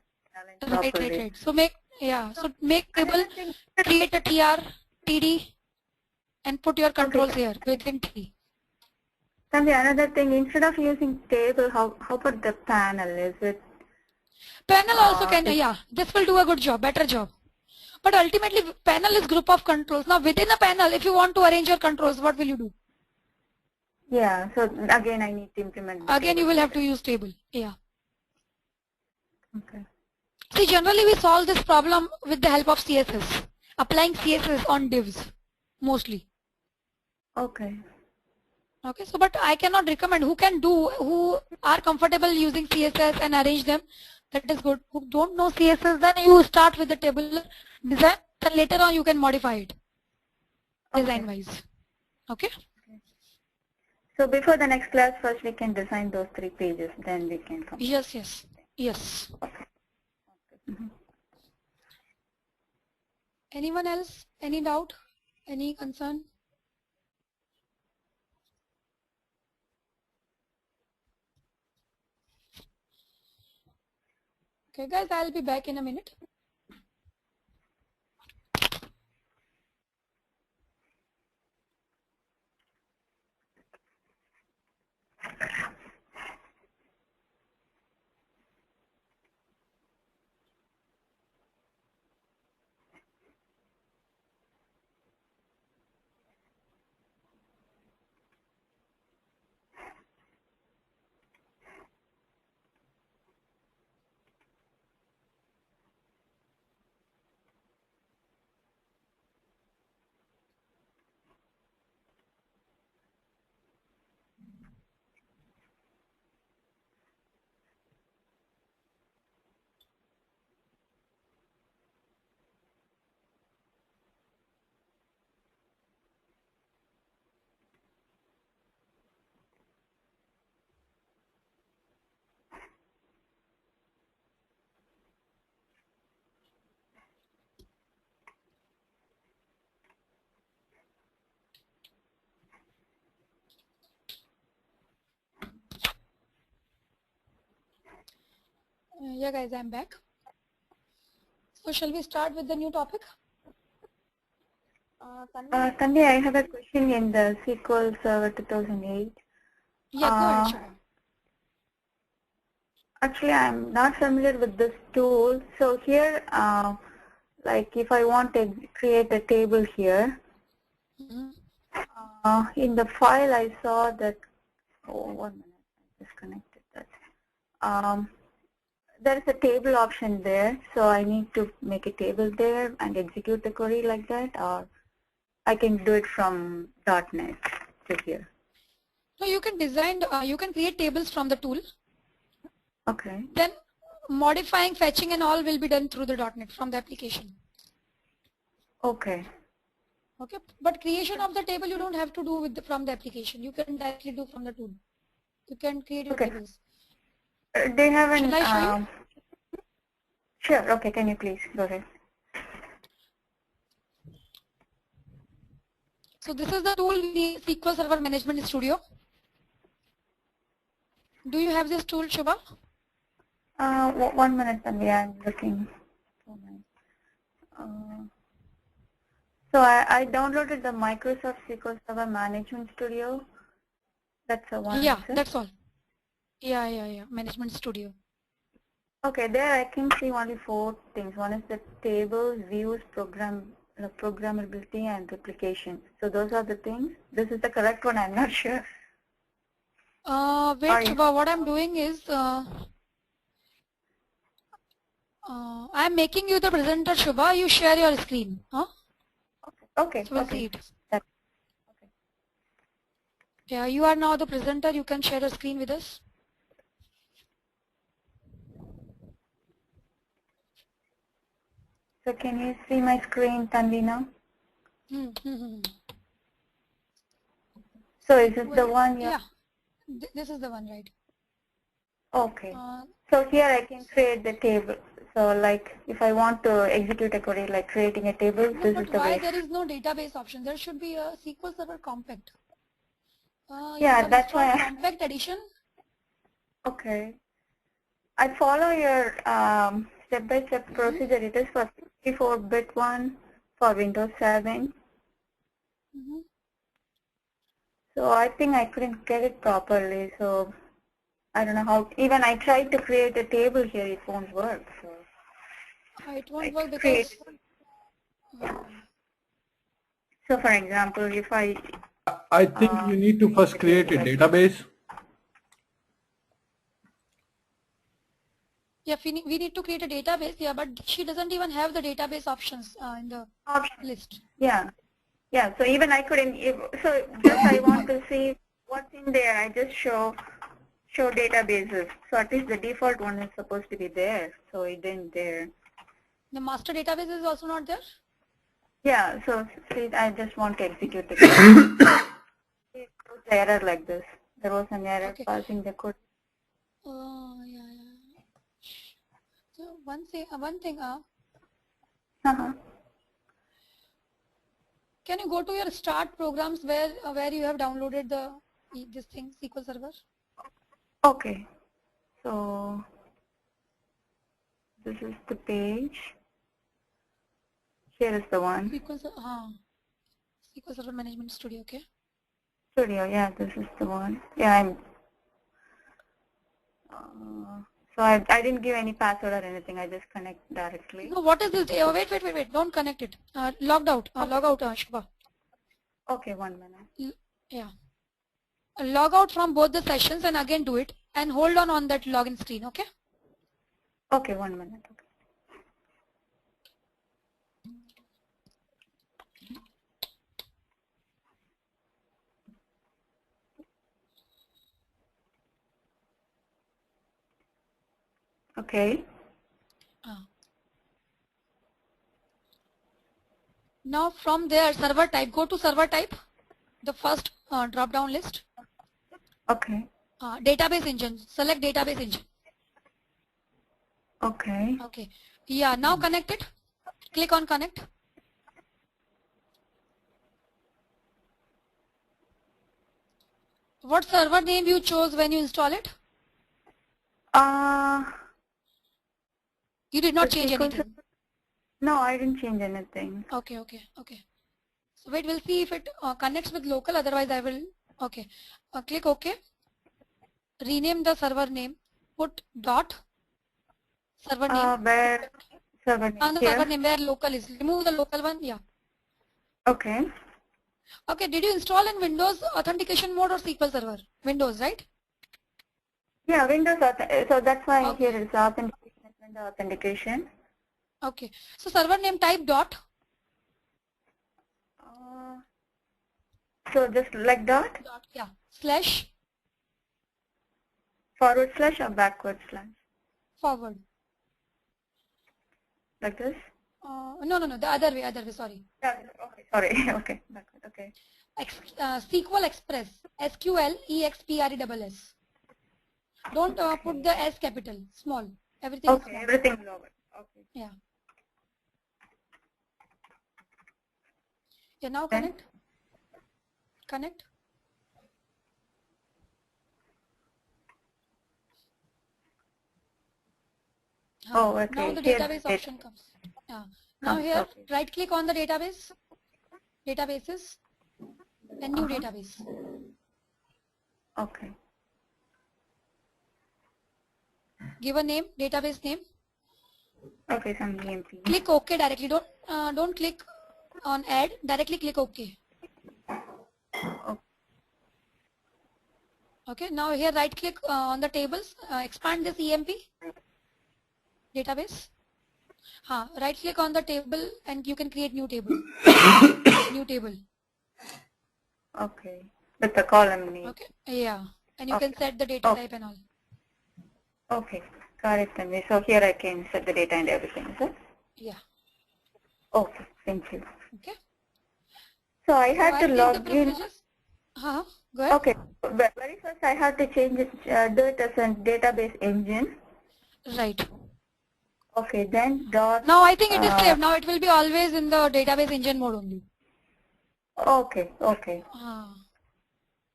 Right. So make table, create a tr, td, and put your controls here within t. Then the another thing, instead of using table, how about the panel? Is it? Panel also can, this will do a good job, better job. But ultimately, panel is group of controls. Now within a panel, if you want to arrange your controls, what will you do? Yeah, so again I need to implement. Again you will have to use table. Yeah. Okay. See, generally we solve this problem with the help of CSS. Applying CSS on divs, mostly. Okay. Okay, so but I cannot recommend who are comfortable using CSS and arrange them. That is good. Who don't know CSS, then you start with the table design, then later on you can modify it design wise. Okay. So before the next class, first we can design those 3 pages, then we can come. Yes. Okay. Anyone else? Any doubt? Any concern? Okay, guys, I'll be back in a minute. Yeah, guys, I'm back. So shall we start with the new topic? Tanvi, I have a question in the SQL Server 2008. Yeah, go ahead, Shubha. Actually, I'm not familiar with this tool. So here, like if I want to create a table here, in the file I saw that, oh, 1 minute, I disconnected that. There is a table option there, so I need to make a table there and execute the query like that, or I can do it from .NET to here. So you can design, you can create tables from the tool. Okay. Then modifying, fetching and all will be done through the .NET from the application. Okay. Okay, but creation of the table you don't have to do with from the application. You can directly do from the tool. You can create your tables. They have an. Shall I show you? Sure. Okay. Can you please go ahead? So this is the tool we need, SQL Server Management Studio. Do you have this tool, Shubha? 1 minute, Tanvi. I'm looking. So I downloaded the Microsoft SQL Server Management Studio. That's the one. Yeah, that's all. Yeah. Management Studio. Okay, there I can see only 4 things. One is the tables, views, programmability, and replication. So those are the things. This is the correct one. I'm not sure. Wait, Shubha. What I'm doing is I'm making you the presenter, Shubha. You share your screen. Huh? Okay. So we'll see it. Yeah, you are now the presenter. You can share a screen with us. So can you see my screen, Tanvi, now? So is this the one? Yeah, this is the one, right? Okay. So here I can create the table. So like if I want to execute a query like creating a table, No, this but is the why way. there is no database option? There should be a SQL Server Compact. Yeah, that's why. Compact Edition. Okay. I follow your step-by-step procedure. It is for 64-bit one for Windows 7. So I think I couldn't get it properly. So I don't know how. Even I tried to create a table here. It won't work. So it won't work because. So for example, if I think you need to first create a database. Yeah, we need to create a database. Yeah, but she doesn't even have the database options in the list. Yeah. So even I couldn't. So just I want to see what's in there. I just show databases. So at least the default one is supposed to be there. So it didn't there. The master database is also not there? Yeah, so see, I just want to execute the code. It was an error like this. There was an error passing the code. Oh, yeah. So one thing. Can you go to your start programs where you have downloaded this thing, SQL Server? Okay. So This is the page. Here is the one. SQL Server Management Studio, okay. Studio, yeah, this is the one. Yeah, so I didn't give any password or anything. I just connect directly. No, what is this? Wait. Don't connect it. Logged out. Log out, Shubha. Okay, 1 minute. Yeah. Log out from both the sessions and again do it and hold on that login screen, okay? Okay, 1 minute. Okay. Now from there, server type, go to server type, the first drop down list. Okay. Database engine, select database engine. Okay. Okay. Yeah, now connect it. Click on connect. What server name you chose when you install it? You did not change anything. No, I didn't change anything. Okay. So wait, we'll see if it connects with local, otherwise I will, okay. Click OK. Rename the server name. Put dot server name. Where server name? The server name where local is. Remove the local one, yeah. Okay. Okay, did you install in Windows authentication mode or SQL Server? Windows, right? Yeah, Windows, so that's why here is authentication, Windows authentication. Okay, so server name type dot. So just like dot? Dot, yeah, slash. Forward slash or backward slash? Forward. Like this? No, the other way, sorry. Yeah, okay, sorry, okay, backward, okay. SQL Express, SQLEXPRESS. Don't put the S capital, small. Everything okay, small. everything lower. Okay. Yeah. Yeah, now connect. Connect. Oh, okay. Now the database option comes. Yeah. Now here, right click on the database, databases, and new database. Okay. Give a name, database name. Okay, some EMP. Click OK directly. Don't click on add. Directly click OK. Okay. Now here right click on the tables. Expand this EMP database. Right click on the table and you can create new table. New table. Okay. With the column name. Okay. Yeah. And you can set the data type and all. Okay. Got it, Tanvi. So here I can set the data and everything, is it? Yeah. Okay. Thank you. Okay. So I had to log in. Go ahead. Okay. Very first I had to change it, do it as a database engine. Right. Okay. Then dot. Now I think it is saved. Now it will be always in the database engine mode only. Okay. Okay.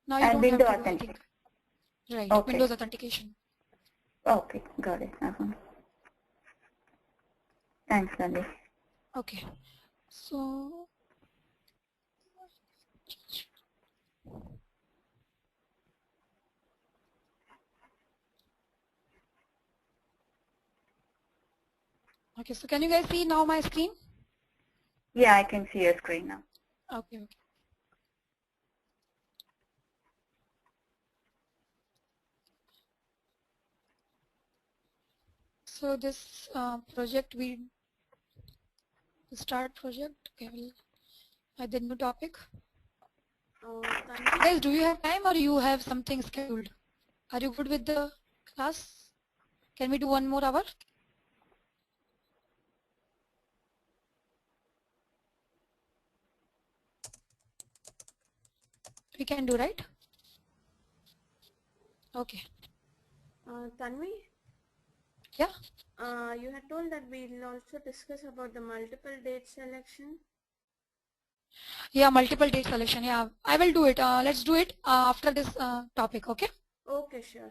Now you and don't Windows have to authentication. Right. Okay. Windows authentication. Okay. Got it. Thanks, Tanvi. Okay. So. Okay, so can you guys see now my screen? Yeah, I can see your screen now. Okay. So this project, we start project. Okay, we'll add the new topic. Guys, do you have time or you have something scheduled? Are you good with the class? Can we do 1 more hour? We can do, right? Okay. Tanvi? Yeah? You had told that we'll also discuss about the multiple date selection. Yeah, multiple date selection. Yeah, I will do it. Let's do it after this topic, okay? Okay, sure.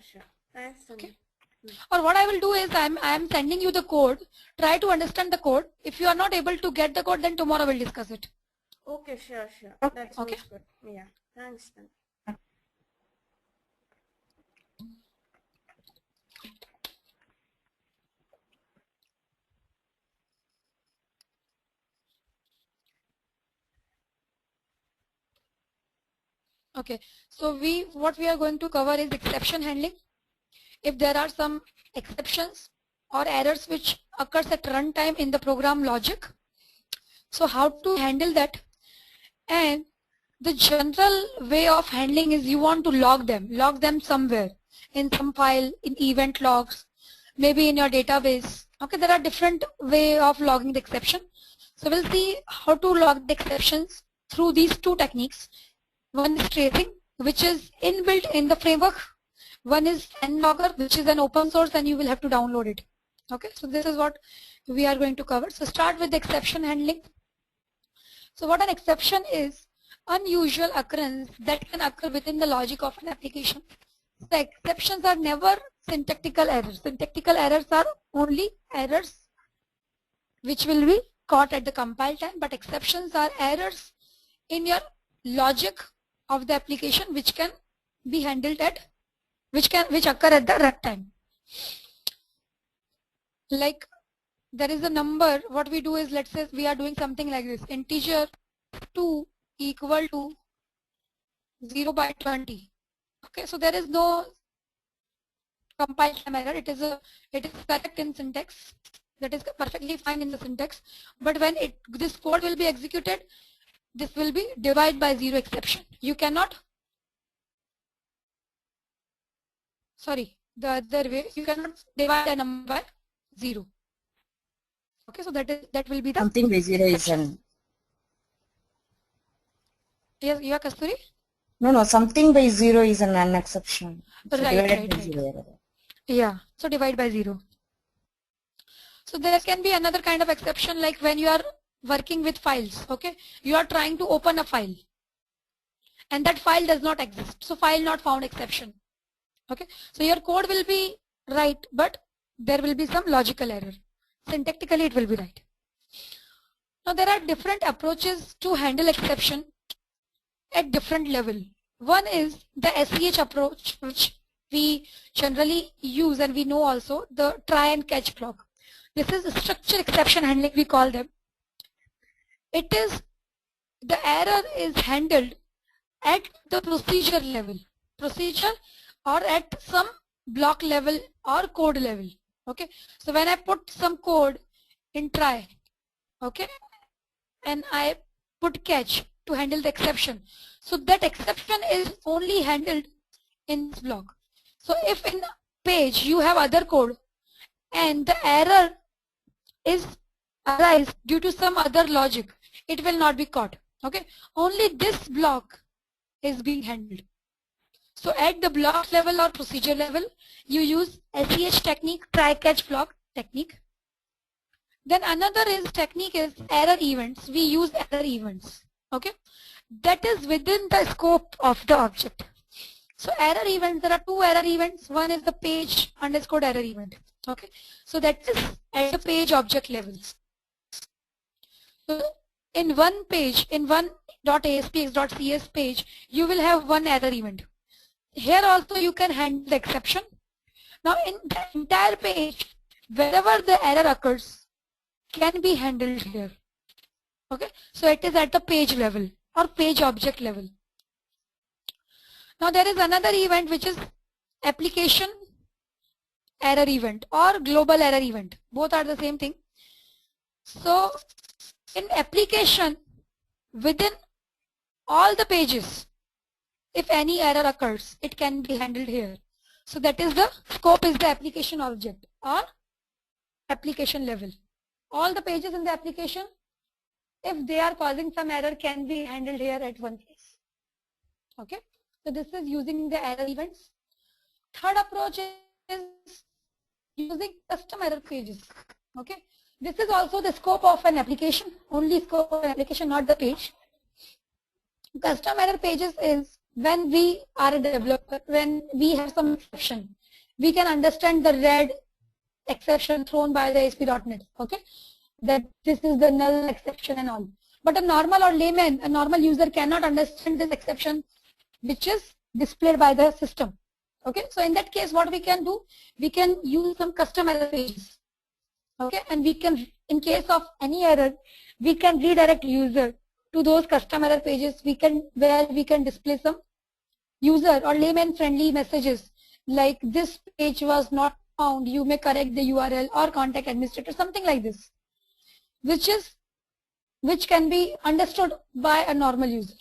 Thanks, Tanvi. Okay. Or what I will do is I am sending you the code. Try to understand the code. If you are not able to get the code, then tomorrow we'll discuss it. Okay, sure. That sounds good. Yeah, thanks then. Okay, so what we are going to cover is exception handling. If there are some exceptions or errors which occurs at runtime in the program logic, so how to handle that. And the general way of handling is you want to log them somewhere in some file, in event logs, maybe in your database. Okay, there are different way of logging the exception. So we'll see how to log the exceptions through these two techniques. One is tracing, which is inbuilt in the framework. One is Nlogger, which is an open source and you will have to download it. Okay, so this is what we are going to cover. So start with the exception handling. So what an exception is, unusual occurrence that can occur within the logic of an application. The exceptions are never syntactical errors. Syntactical errors are only errors which will be caught at the compile time, but exceptions are errors in your logic of the application which can be handled at which occur at the runtime. Like there is a number, what we do is, let's say we are doing something like this, integer 2 equal to 0 by 20. Okay, so there is no compile time error. It is correct in syntax. That is perfectly fine in the syntax. But when this code will be executed, this will be divide by 0 exception. You cannot, sorry, the other way, you cannot divide a number by 0. Okay, so that will be the something by 0 is an. Yes, you are Kasturi? No, something by 0 is an exception. So Right. Yeah, so divide by 0. So there can be another kind of exception, like when you are working with files, okay? You are trying to open a file and that file does not exist. So file not found exception. Okay, so your code will be right, but there will be some logical error. Syntactically it will be right. Now there are different approaches to handle exception at different level. One is the SEH approach, which we generally use and we know also, the try and catch block. This is structure exception handling, we call them. It is, the error is handled at the procedure level, or at some block level or code level. Okay, so when I put some code in try, okay, and I put catch to handle the exception, so that exception is only handled in this block. So if in page you have other code and the error is arise due to some other logic, it will not be caught. Okay, only this block is being handled. So at the block level or procedure level, you use SEH technique, try catch block technique. Then another technique is error events. We use error events. Okay, that is within the scope of the object. So error events, there are two error events. One is the page underscore error event. Okay, so that is at the page object level. So in one page, in one .aspx.cs page, you will have one error event. Here also you can handle the exception. Now in the entire page, wherever the error occurs can be handled here. Okay, so it is at the page level or page object level. Now there is another event which is application error event or global error event. Both are the same thing. So in application, within all the pages, if any error occurs, it can be handled here. So that is the scope, is the application object or application level. All the pages in the application, if they are causing some error, can be handled here at one place. Okay, so this is using the error events. Third approach is using custom error pages. Okay, this is also the scope of an application, only scope of an application, not the page. Custom error pages is when we are a developer, when we have some exception we can understand the red exception thrown by the ASP.NET, okay, that this is the null exception and all. But a normal or layman, a normal user cannot understand this exception which is displayed by the system. Okay, so in that case what we can do, we can use some custom error pages. Okay, and we can, in case of any error, we can redirect user to those custom error pages where we can display some user or layman friendly messages like this page was not found, you may correct the URL or contact administrator, something like this, which can be understood by a normal user.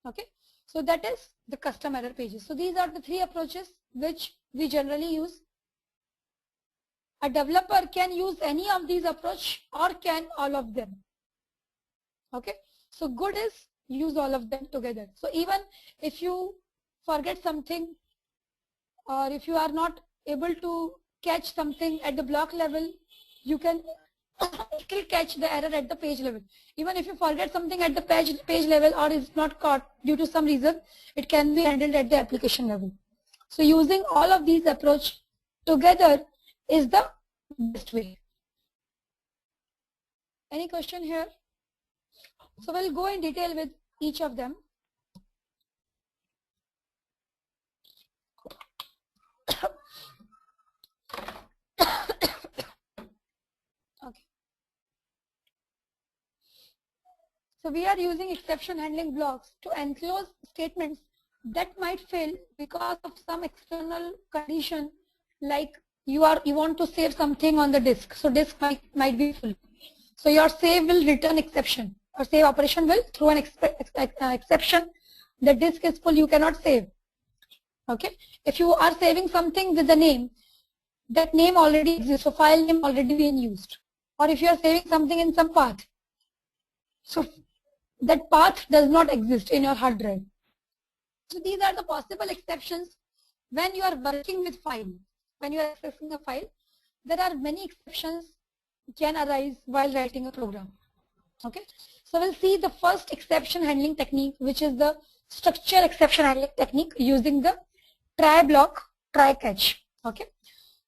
Okay, so that is the custom error pages. So these are the three approaches which we generally use. A developer can use any of these approach or can all of them. Okay, so good is use all of them together. So even if you forget something or if you are not able to catch something at the block level, you can catch the error at the page level. Even if you forget something at the page level or is not caught due to some reason, it can be handled at the application level. So using all of these approach together is the best way. Any question here? So we'll go in detail with each of them. Okay. So we are using exception handling blocks to enclose statements that might fail because of some external condition, like you want to save something on the disk. So disk might be full. So your save will return exception, or save operation will throw an exception. The disk is full, you cannot save. Okay. If you are saving something with the name, that name already exists, so file name already being used. Or if you are saving something in some path, so that path does not exist in your hard drive. So these are the possible exceptions when you are working with file. When you are accessing a file, there are many exceptions can arise while writing a program. Okay, so we'll see the first exception handling technique, which is the structure exception handling technique using the try block, try catch. Okay,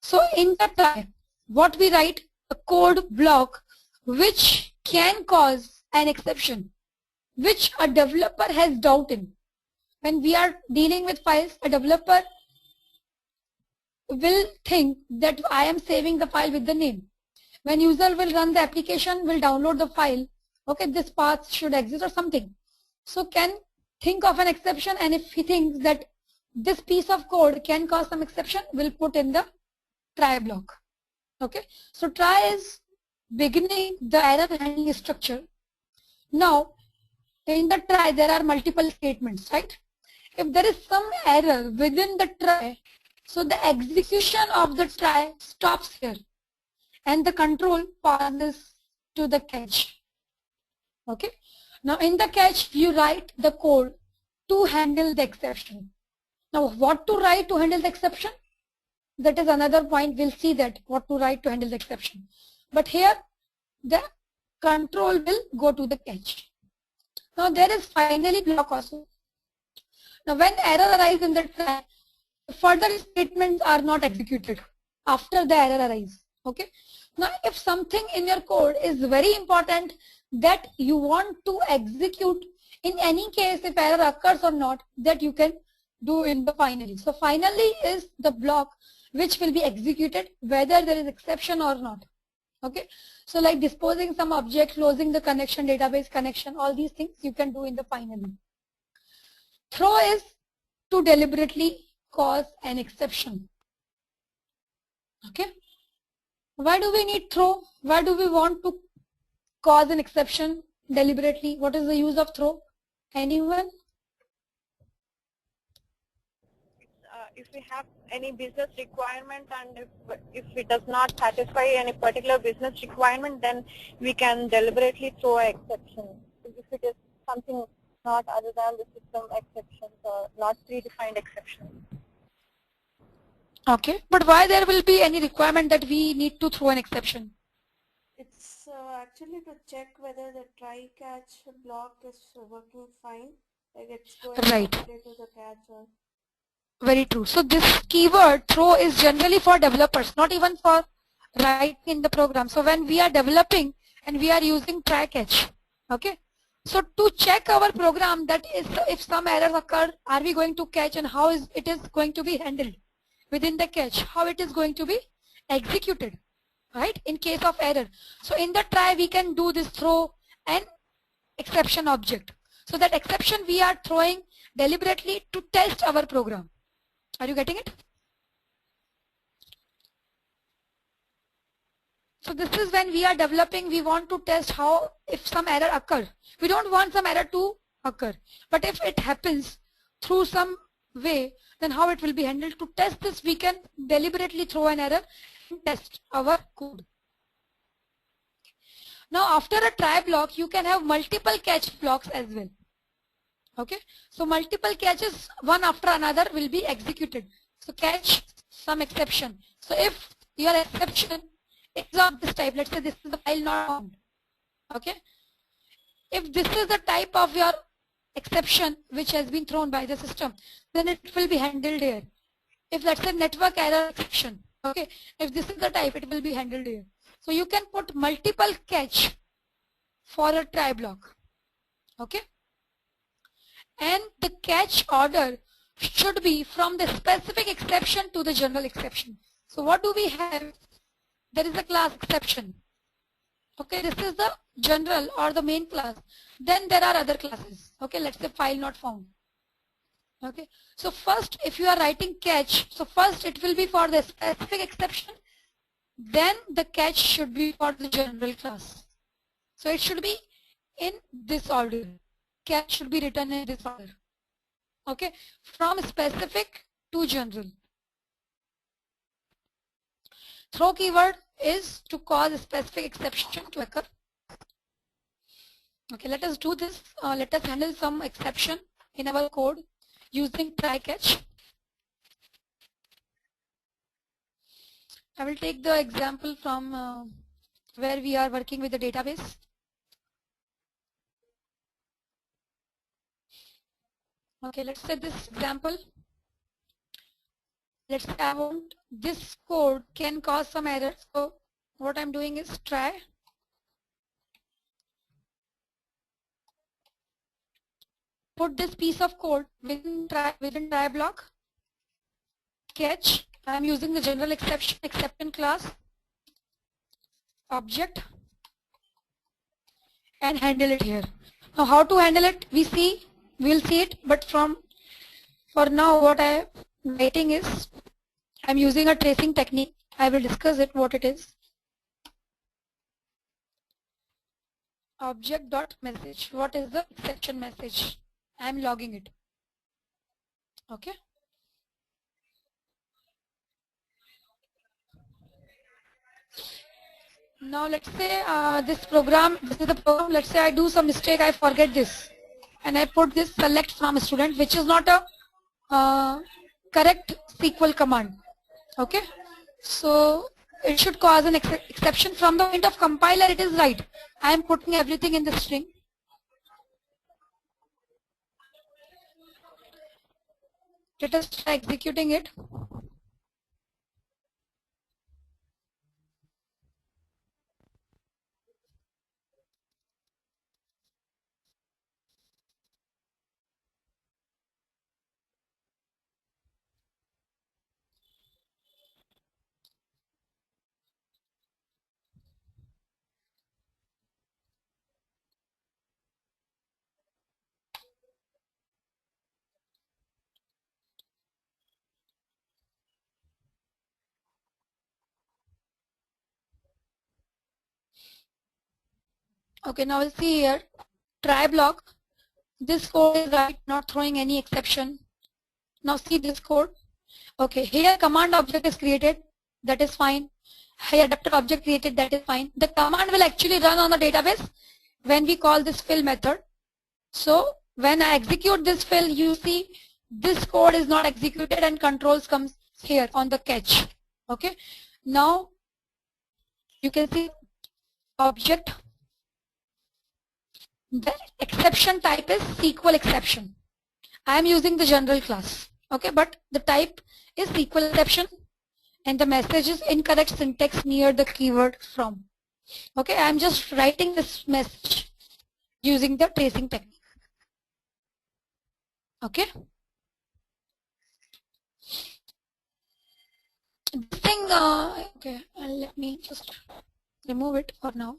so in the try, what we write, a code block which can cause an exception, which a developer has doubt in. When we are dealing with files, a developer will think that I am saving the file with the name. When user will run the application, will download the file, okay, this path should exist or something. So can think of an exception, and if he thinks that this piece of code can cause some exception, will put in the try block. Okay, so try is beginning the error handling structure. Now in the try there are multiple statements, right? If there is some error within the try, so the execution of the try stops here and the control passes to the catch. Okay, now in the catch you write the code to handle the exception. Now what to write to handle the exception? That is another point, we'll see that what to write to handle the exception. But here the control will go to the catch. Now there is finally block also. Now when error arises in the try, further statements are not executed after the error arises. Okay. Now if something in your code is very important that you want to execute in any case, if error occurs or not, that you can do in the finally. So finally is the block which will be executed whether there is exception or not. Okay, so like disposing some object, closing the connection, database connection, all these things you can do in the finally. Throw is to deliberately cause an exception. Okay, why do we need throw? Why do we want to cause an exception deliberately? What is the use of throw? Anyone? If we have any business requirement, and if it does not satisfy any particular business requirement, then we can deliberately throw an exception. If it is something not other than the system exceptions or not predefined exceptions. Okay, but why there will be any requirement that we need to throw an exception? It's actually to check whether the try catch block is working fine, like it's going right to the catch or Very true. So this keyword throw is generally for developers, not even for writing in the program. So when we are developing and we are using try catch, okay. So to check our program, that is, if some errors occur, are we going to catch and how it is going to be handled within the catch, how it is going to be executed, right, in case of error. So in the try we can do this throw and exception object. So that exception we are throwing deliberately to test our program. Are you getting it? So this is when we are developing, we want to test how, if some error occur. We don't want some error to occur, but if it happens through some way, then how it will be handled. To test this, we can deliberately throw an error and test our code. Now after a try block, you can have multiple catch blocks as well. Okay, so multiple catches one after another will be executed. So catch some exception. So if your exception is of this type, let's say this is the file not found. Okay, if this is the type of your exception which has been thrown by the system, then it will be handled here. If let's say network error exception, okay, if this is the type, it will be handled here. So you can put multiple catch for a try block. Okay. And the catch order should be from the specific exception to the general exception. So what do we have? There is a class exception. Okay, this is the general or the main class. Then there are other classes. Okay, let's say file not found. Okay, so first if you are writing catch, so first it will be for the specific exception. Then the catch should be for the general class. So it should be in this order. Catch should be written in this order. Okay, from specific to general. Throw keyword is to cause a specific exception to occur. Okay, let us do this. Let us handle some exception in our code using try catch. I will take the example from where we are working with the database. Okay, let's say this example. Let's say I want this code can cause some errors. So what I'm doing is try. Put this piece of code within try block. Catch. I'm using the general exception class object and handle it here. Now how to handle it? We'll see it, but for now what I'm writing is I'm using a tracing technique. I will discuss it what it is. Object.message. What is the exception message? I'm logging it. Okay. Now let's say this is the program, let's say I do some mistake, I forget this and I put this select from student, which is not a correct SQL command. Okay, so it should cause an exception. From the point of compiler it is right. I am putting everything in the string. Let us try executing it. Okay, now we'll see here, try block. This code is right, not throwing any exception. Now see this code. Okay, here command object is created, that is fine. Here adapter object created, that is fine. The command will actually run on the database when we call this fill method. So when I execute this fill, you see this code is not executed and controls comes here on the catch. Okay, now you can see object. The exception type is SQL exception. I am using the general class. Okay, but the type is SQL exception and the message is incorrect syntax near the keyword from. Okay, I'm just writing this message using the tracing technique. Okay. This thing, okay, let me just remove it for now.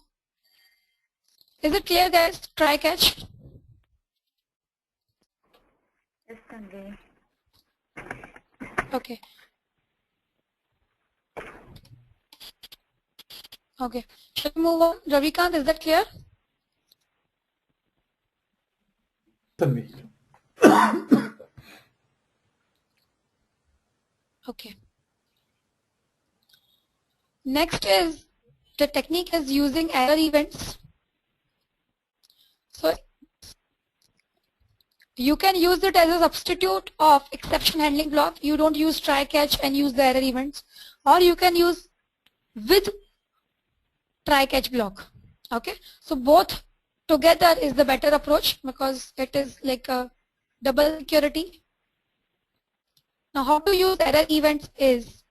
Is it clear, guys? Try catch. Yes, Tanvi. Okay. Okay. Shall we move on? Ravikant, is that clear? Tanvi. Okay. Next is the technique is using error events. So you can use it as a substitute of exception handling block. You don't use try catch and use the error events, or you can use with try catch block. Okay, so both together is the better approach because it is like a double security. Now how to use error events is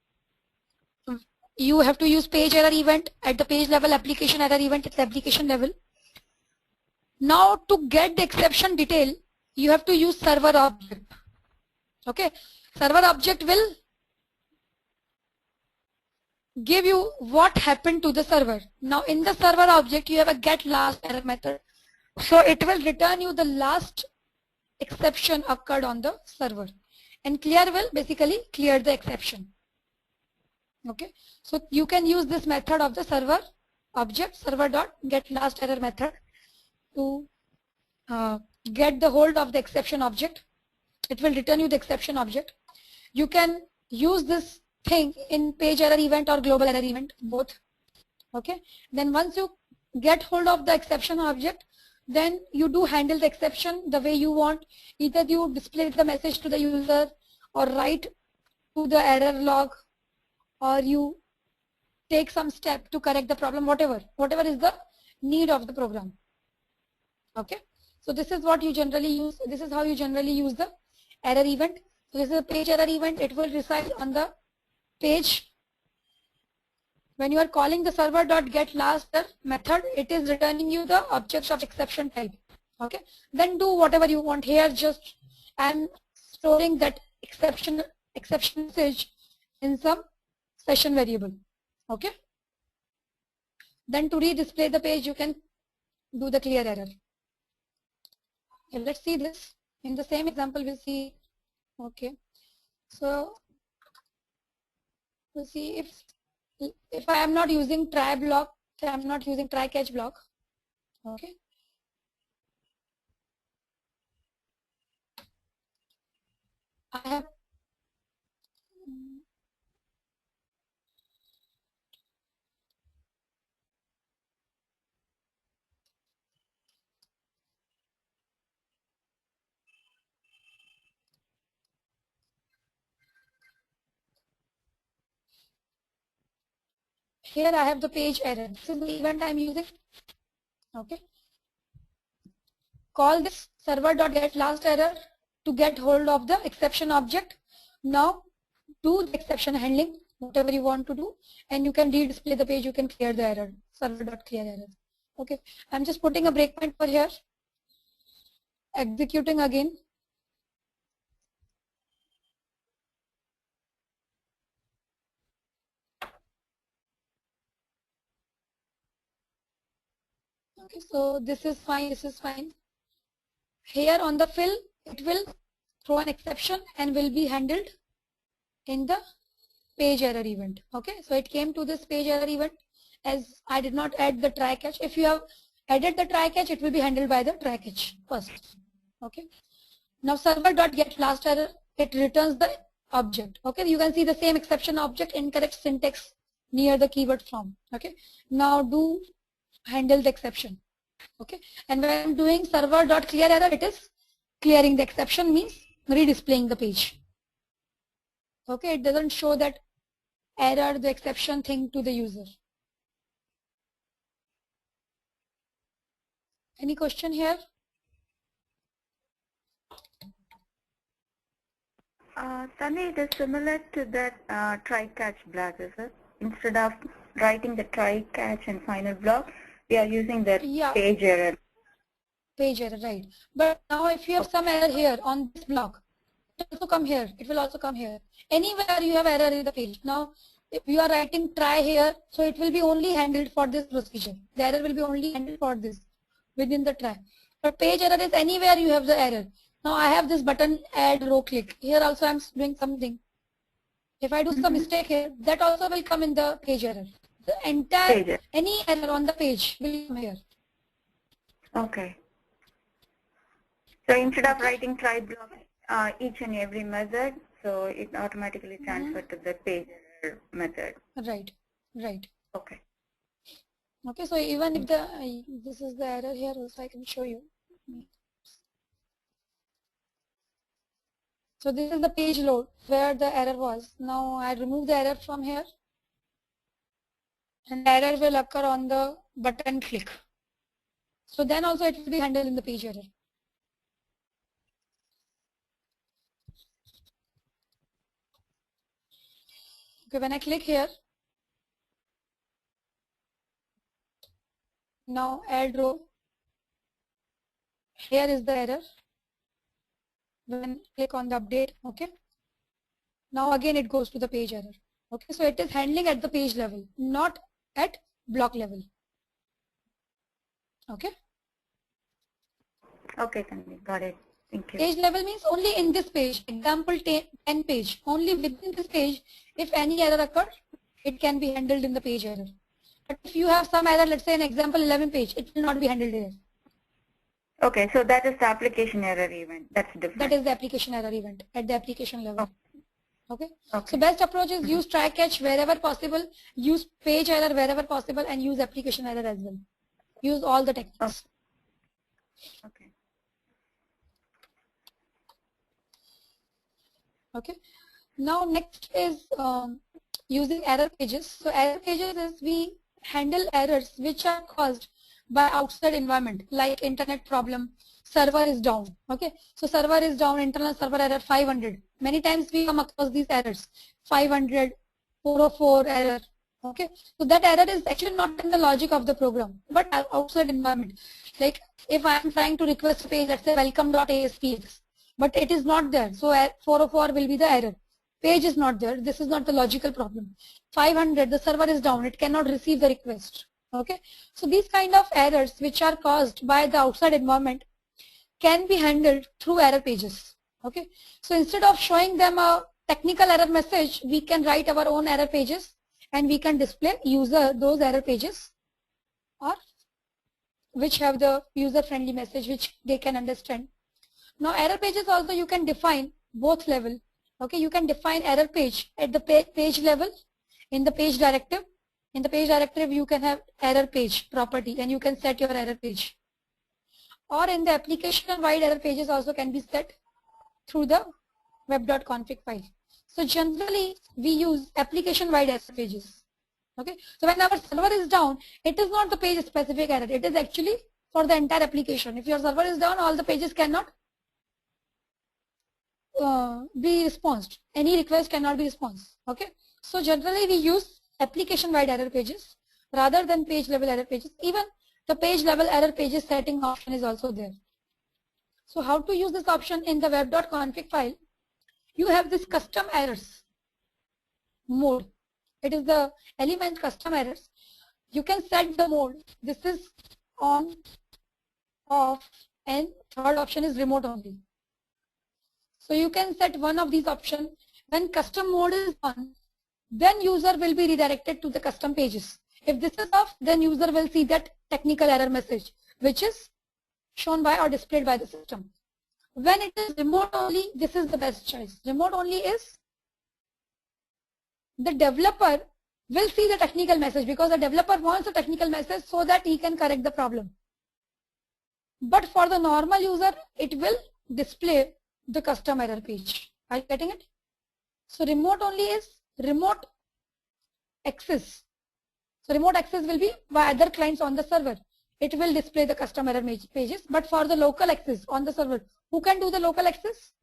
you have to use page error event at the page level, application error event at the application level. Now to get the exception detail, you have to use server object. Okay, server object will give you what happened to the server. Now in the server object you have a get last error method. So it will return you the last exception occurred on the server. And clear will basically clear the exception. Okay, so you can use this method of the server object, server dot get last error method to get the hold of the exception object. It will return you the exception object. You can use this thing in page error event or global error event, both. Okay, then once you get hold of the exception object, then you do handle the exception the way you want. Either you display the message to the user or write to the error log, or you take some step to correct the problem, whatever is the need of the program. Okay, so this is what you generally use. This is how you generally use the error event. So this is a page error event. It will reside on the page. When you are calling the server.getLast method, it is returning you the objects of exception type. Okay, then do whatever you want here. Just I'm storing that exception message in some session variable. Okay, then to redisplay the page, you can do the clear error. Okay, let's see this in the same example. We'll see. Okay, so we'll see if I am not using try block, I am not using try catch block. Okay, I have here I have the page error. This is the event I am using. Okay, call this server.getLastError to get hold of the exception object. Now do the exception handling, whatever you want to do, and you can redisplay the page. You can clear the error, server.clearError. Okay, I'm just putting a breakpoint for here, executing again. Okay, so this is fine, this is fine. Here on the fill, it will throw an exception and will be handled in the page error event. Okay, so it came to this page error event as I did not add the try catch. If you have added the try catch, it will be handled by the try catch first. Okay, now server.getLastError, it returns the object. Okay, you can see the same exception object, incorrect syntax near the keyword from. Okay, now do handle the exception. Okay, and when I'm doing server.clearError, it is clearing the exception, means redisplaying the page. Okay, it doesn't show that error, the exception thing to the user. Any question here? Tanvi, it is similar to that try-catch block, is it? Instead of writing the try-catch and final block, we are using the page error. Page error, right. But now if you have some error here on this block, it will also come here. It will also come here. Anywhere you have error in the page. Now, if you are writing try here, so it will be only handled for this procedure. The error will be only handled for this within the try. But page error is anywhere you have the error. Now I have this button add row click. Here also I am doing something. If I do some mistake here, that also will come in the page error. The entire, any error on the page will come here. Okay. So instead of writing try block each and every method, so it automatically transferred to the page error method. Right, right. Okay. Okay, so even if this is the error here also I can show you. So this is the page load where the error was. Now I remove the error from here and error will occur on the button click. So then also it will be handled in the page error. Okay, when I click here, now add row, here is the error. When click on the update, okay. Now again it goes to the page error. Okay, so it is handling at the page level, not at block level. Okay. Okay, Tanvi, got it. Thank you. Page level means only in this page, example 10 page, only within this page, if any error occurs, it can be handled in the page error. But if you have some error, let's say in example 11 page, it will not be handled here. Okay, so that is the application error event. That's different. That is the application error event at the application level. Okay. So best approach is use try catch wherever possible, use page error wherever possible, and use application error as well. Use all the techniques. Okay. Okay. Now next is using error pages. So error pages is we handle errors which are caused by outside environment like internet problem, server is down. Okay. So server is down, internal server error 500. Many times we come across these errors, 500, 404 error. Okay. So that error is actually not in the logic of the program, but outside environment. Like if I am trying to request a page, let's say welcome.aspx, but it is not there. So 404 will be the error. Page is not there. This is not the logical problem. 500, the server is down. It cannot receive the request. Okay. So these kind of errors which are caused by the outside environment can be handled through error pages. Okay. So instead of showing them a technical error message, we can write our own error pages and we can display user those error pages or which have the user friendly message which they can understand. Now error pages also you can define both level. Okay, you can define error page at the page level in the page directive. In the page directive you can have error page property and you can set your error page. Or in the application wide error pages also can be set through the web.config file. So generally we use application wide error pages. Okay, so when our server is down, it is not the page specific error. It is actually for the entire application. If your server is down, all the pages cannot be responded. Any request cannot be responded. Okay, so generally we use application wide error pages rather than page level error pages. Even the page level error pages setting option is also there. So how to use this option in the web.config file? You have this custom errors mode. It is the element custom errors. You can set the mode. This is on, off, and third option is remote only. So you can set one of these options. When custom mode is on, then user will be redirected to the custom pages. If this is off, then user will see that technical error message, which is shown by or displayed by the system. When it is remote only, this is the best choice. Remote only is the developer will see the technical message because the developer wants a technical message so that he can correct the problem. But for the normal user, it will display the custom error page. Are you getting it? So remote only is remote access. So remote access will be by other clients on the server. It will display the custom error pages. But for the local access on the server, who can do the local access?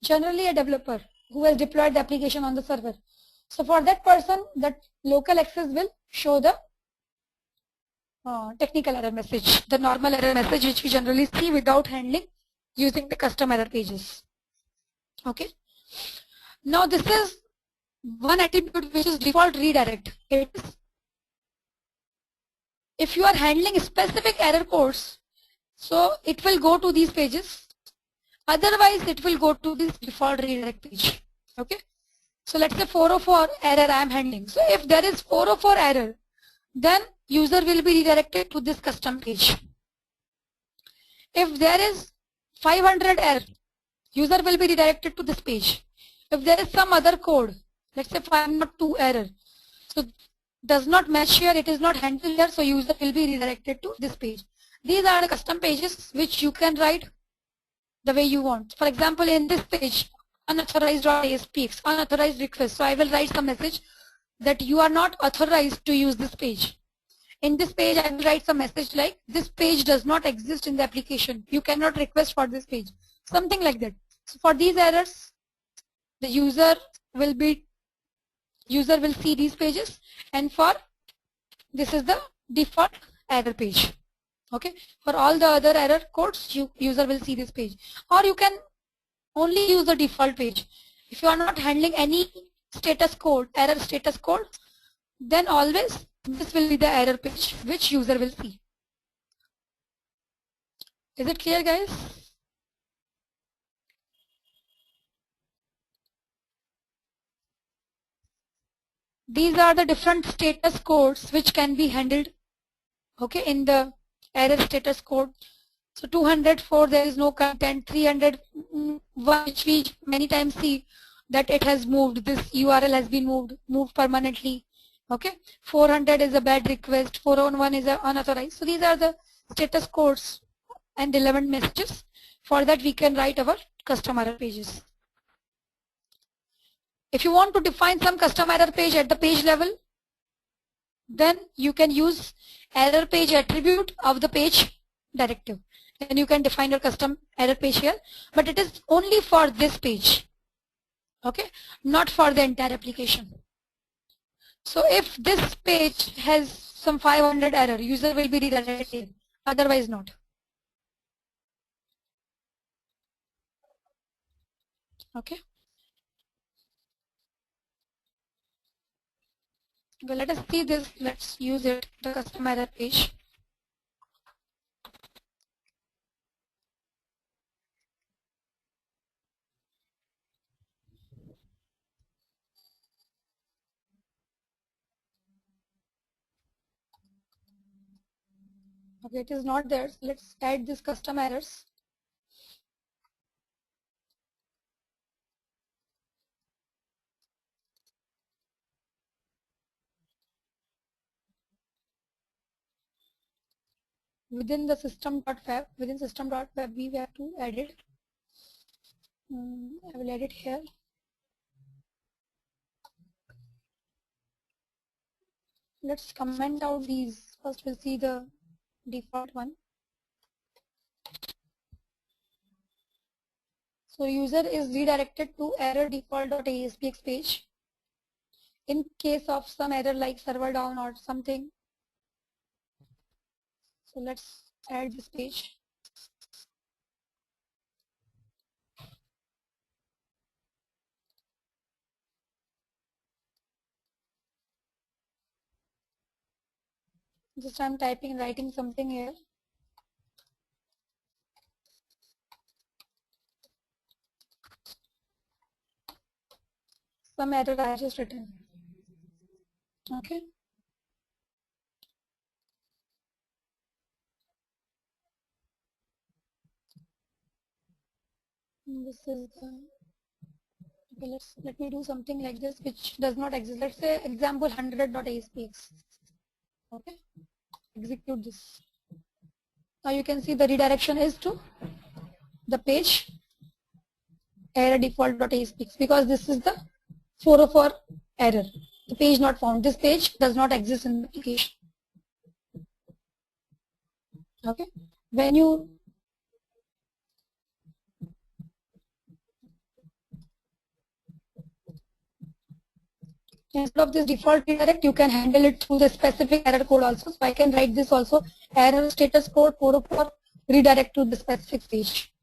Generally a developer. who has deployed the application on the server. So for that person, that local access will show the technical error message, the normal error message which we generally see without handling using the custom error pages. Okay. Now this is one attribute which is default redirect. If you are handling specific error codes, so it will go to these pages. Otherwise, it will go to this default redirect page. Okay. So let's say 404 error I am handling. So if there is 404 error, then user will be redirected to this custom page. If there is 500 error, user will be redirected to this page. If there is some other code, let's say 502 error, so does not match here, it is not handled here, so user will be redirected to this page. These are the custom pages which you can write the way you want. For example, in this page, unauthorized.aspx, unauthorized request. So I will write some message that you are not authorized to use this page. In this page, I will write some message like this page does not exist in the application. You cannot request for this page. Something like that. So for these errors, the user will see these pages, and for this is the default error page. Okay. For all the other error codes, user will see this page. Or you can only use the default page. If you are not handling any status code, error status code, then always this will be the error page which user will see. Is it clear, guys? These are the different status codes which can be handled, okay, in the error status code. So 204, there is no content. 301, which we many times see that it has moved. This URL has been moved permanently. Okay. 400 is a bad request. 401 is unauthorized. So these are the status codes and relevant messages. For that, we can write our custom error pages. If you want to define some custom error page at the page level, then you can use error page attribute of the page directive. And you can define your custom error page here, but it is only for this page, okay, not for the entire application. So if this page has some 500 error, user will be redirected, otherwise not. Okay. Well, let us see this. Let's use it, the custom error page. Okay, it is not there. So let's add this custom errors. Within the system.web, within system.web, we have to add it. I will add it here. Let's comment out these. First, we'll see the default one. So user is redirected to error default.aspx page. In case of some error like server down or something. So let's add this page. Just I'm writing something here. Some error I just written. Okay. This is the, okay, let me do something like this which does not exist. Let's say example 100.aspx. Okay. Execute this. Now you can see the redirection is to the page error default.aspx because this is the 404 error. The page not found. This page does not exist in the application. Okay. When you Instead of this default redirect, you can handle it through the specific error code also. So I can write this also, error status code 404 redirect to the specific page.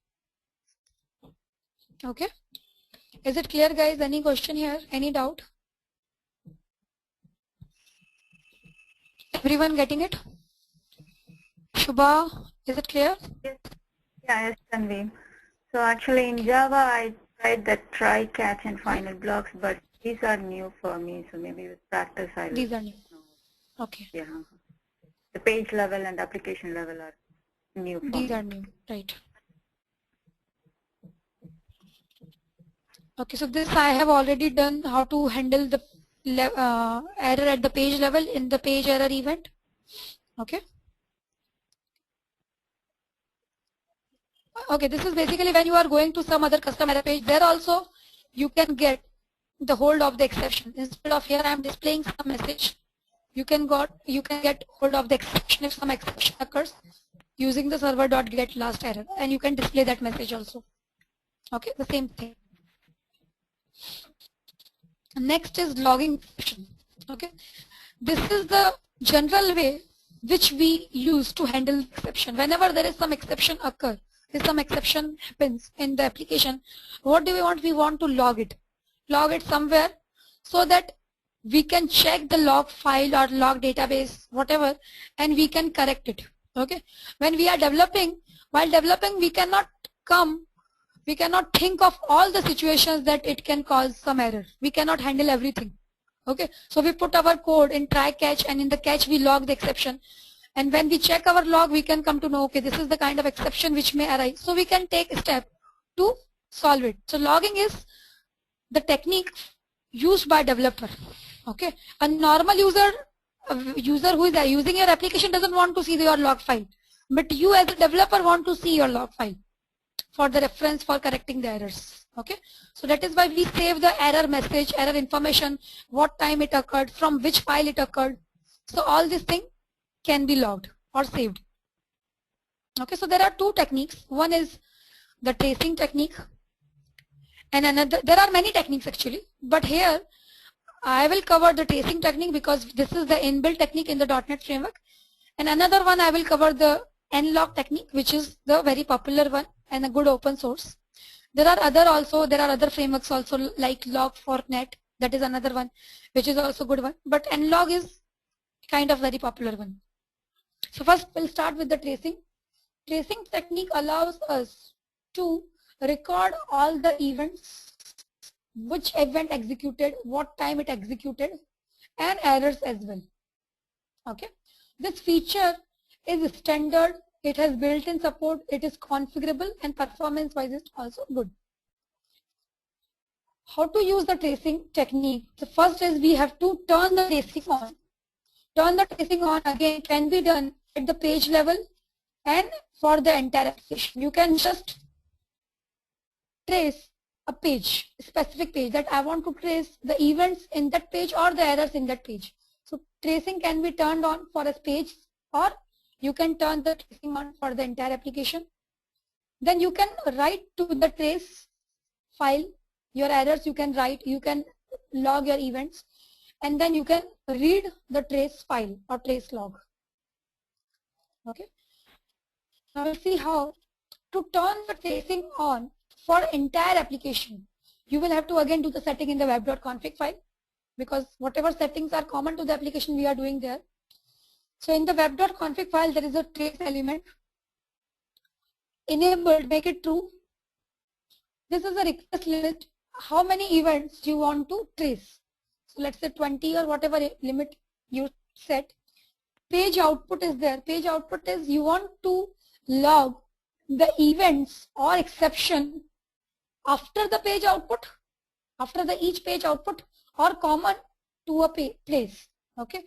Okay. Is it clear, guys? Any question here? Any doubt? Everyone getting it? Shubha, is it clear? Yes. Yeah, yes, Tanvi. So actually in Java, I tried the try, catch, and final blocks, but these are new for me. So maybe with practice, I will. These are new. Okay. Yeah. The page level and application level are new for These me. are new, right? Okay, so this I have already done how to handle the error at the page level in the page error event. Okay. Okay, this is basically when you are going to some other custom error page. There also you can get the hold of the exception. Instead of here I am displaying some message, you can get hold of the exception if some exception occurs using the server.get last error, and you can display that message also. Okay, the same thing. Next is logging exception. Okay, this is the general way which we use to handle exception. Whenever there is some exception occur, if some exception happens in the application, what do we want? We want to log it somewhere so that we can check the log file or log database, whatever, and we can correct it. Okay, when we are developing, while developing, we cannot think of all the situations that it can cause some error. We cannot handle everything. Okay, so we put our code in try catch, and in the catch we log the exception, and when we check our log we can come to know, okay, this is the kind of exception which may arise, so we can take a step to solve it. So logging is the technique used by developer. Okay, a normal user who is using your application doesn't want to see your log file, but you as a developer want to see your log file for the reference for correcting the errors. Okay, so that is why we save the error message, error information, what time it occurred, from which file it occurred. So all these things can be logged or saved. Okay, so there are two techniques. One is the tracing technique, and another, there are many techniques actually, but here I will cover the tracing technique because this is the inbuilt technique in the .NET framework, and another one I will cover the Nlogger technique, which is the very popular one and a good open source. There are other frameworks also like Log4net, that is another one which is also good one, but Nlogger is kind of very popular one. So first we'll start with the tracing. Tracing technique allows us to record all the events, which event executed, what time it executed, and errors as well. Okay, this feature is standard, it has built-in support, it is configurable, and performance-wise is also good. How to use the tracing technique? The first is we have to turn the tracing on. Turn the tracing on again can be done at the page level and for the entire application. You can just trace a page, a specific page, that I want to trace the events in that page or the errors in that page. So tracing can be turned on for a page, or you can turn the tracing on for the entire application. Then you can write to the trace file your errors, you can write, you can log your events, and then you can read the trace file or trace log. Okay. Now we'll see how to turn the tracing on for entire application. You will have to again do the setting in the web.config file, because whatever settings are common to the application we are doing there. So in the web.config file there is a trace element. Enabled, make it true. This is a request limit. How many events you want to trace? So let's say 20 or whatever limit you set. Page output is there. Page output is you want to log the events or exception after the page output, after the each page output, or common to a place. Okay.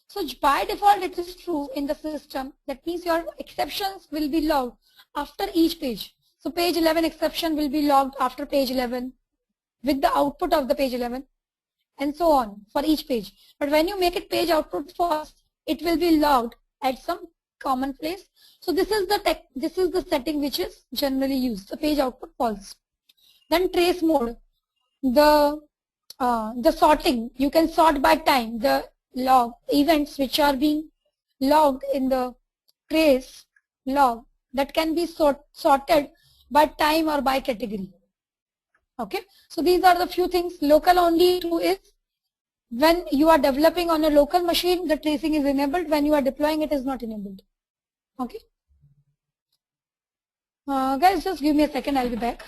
So by default it is true in the system. That means your exceptions will be logged after each page. So page 11 exception will be logged after page 11 with the output of the page 11, and so on for each page. But when you make it page output first, it will be logged at some common place. So this is the setting which is generally used. The page output false. Then trace mode. The the sorting, you can sort by time the log events which are being logged in the trace log, that can be sorted by time or by category. Okay, so these are the few things. Local only true is when you are developing on a local machine, the tracing is enabled. When you are deploying, it is not enabled. Okay, guys, just give me a second, I'll be back.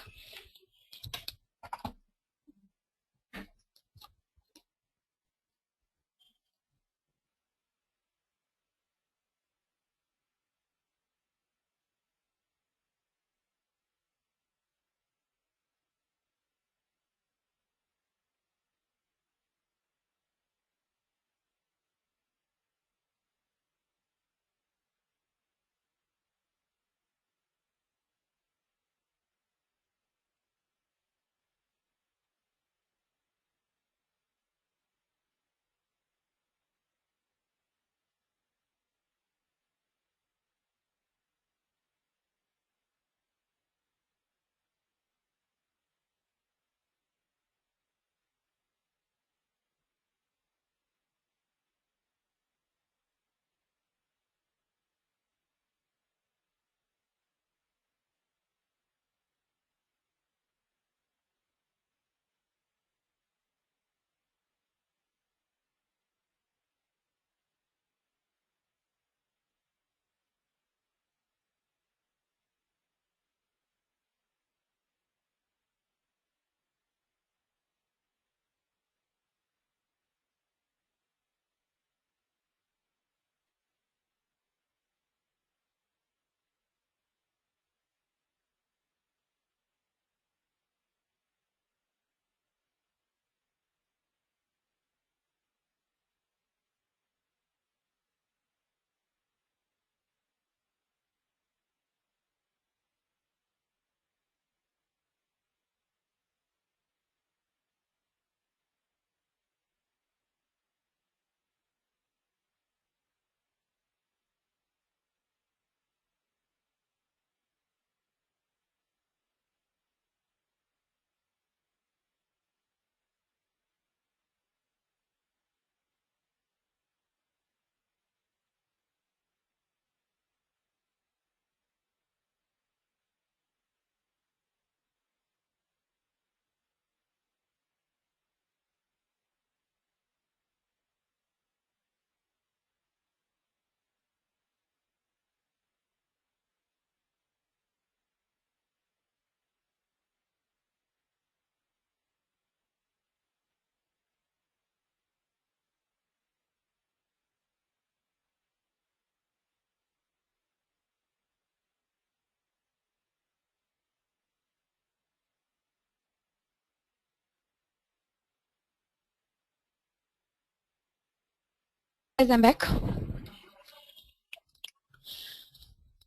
Guys, I'm back.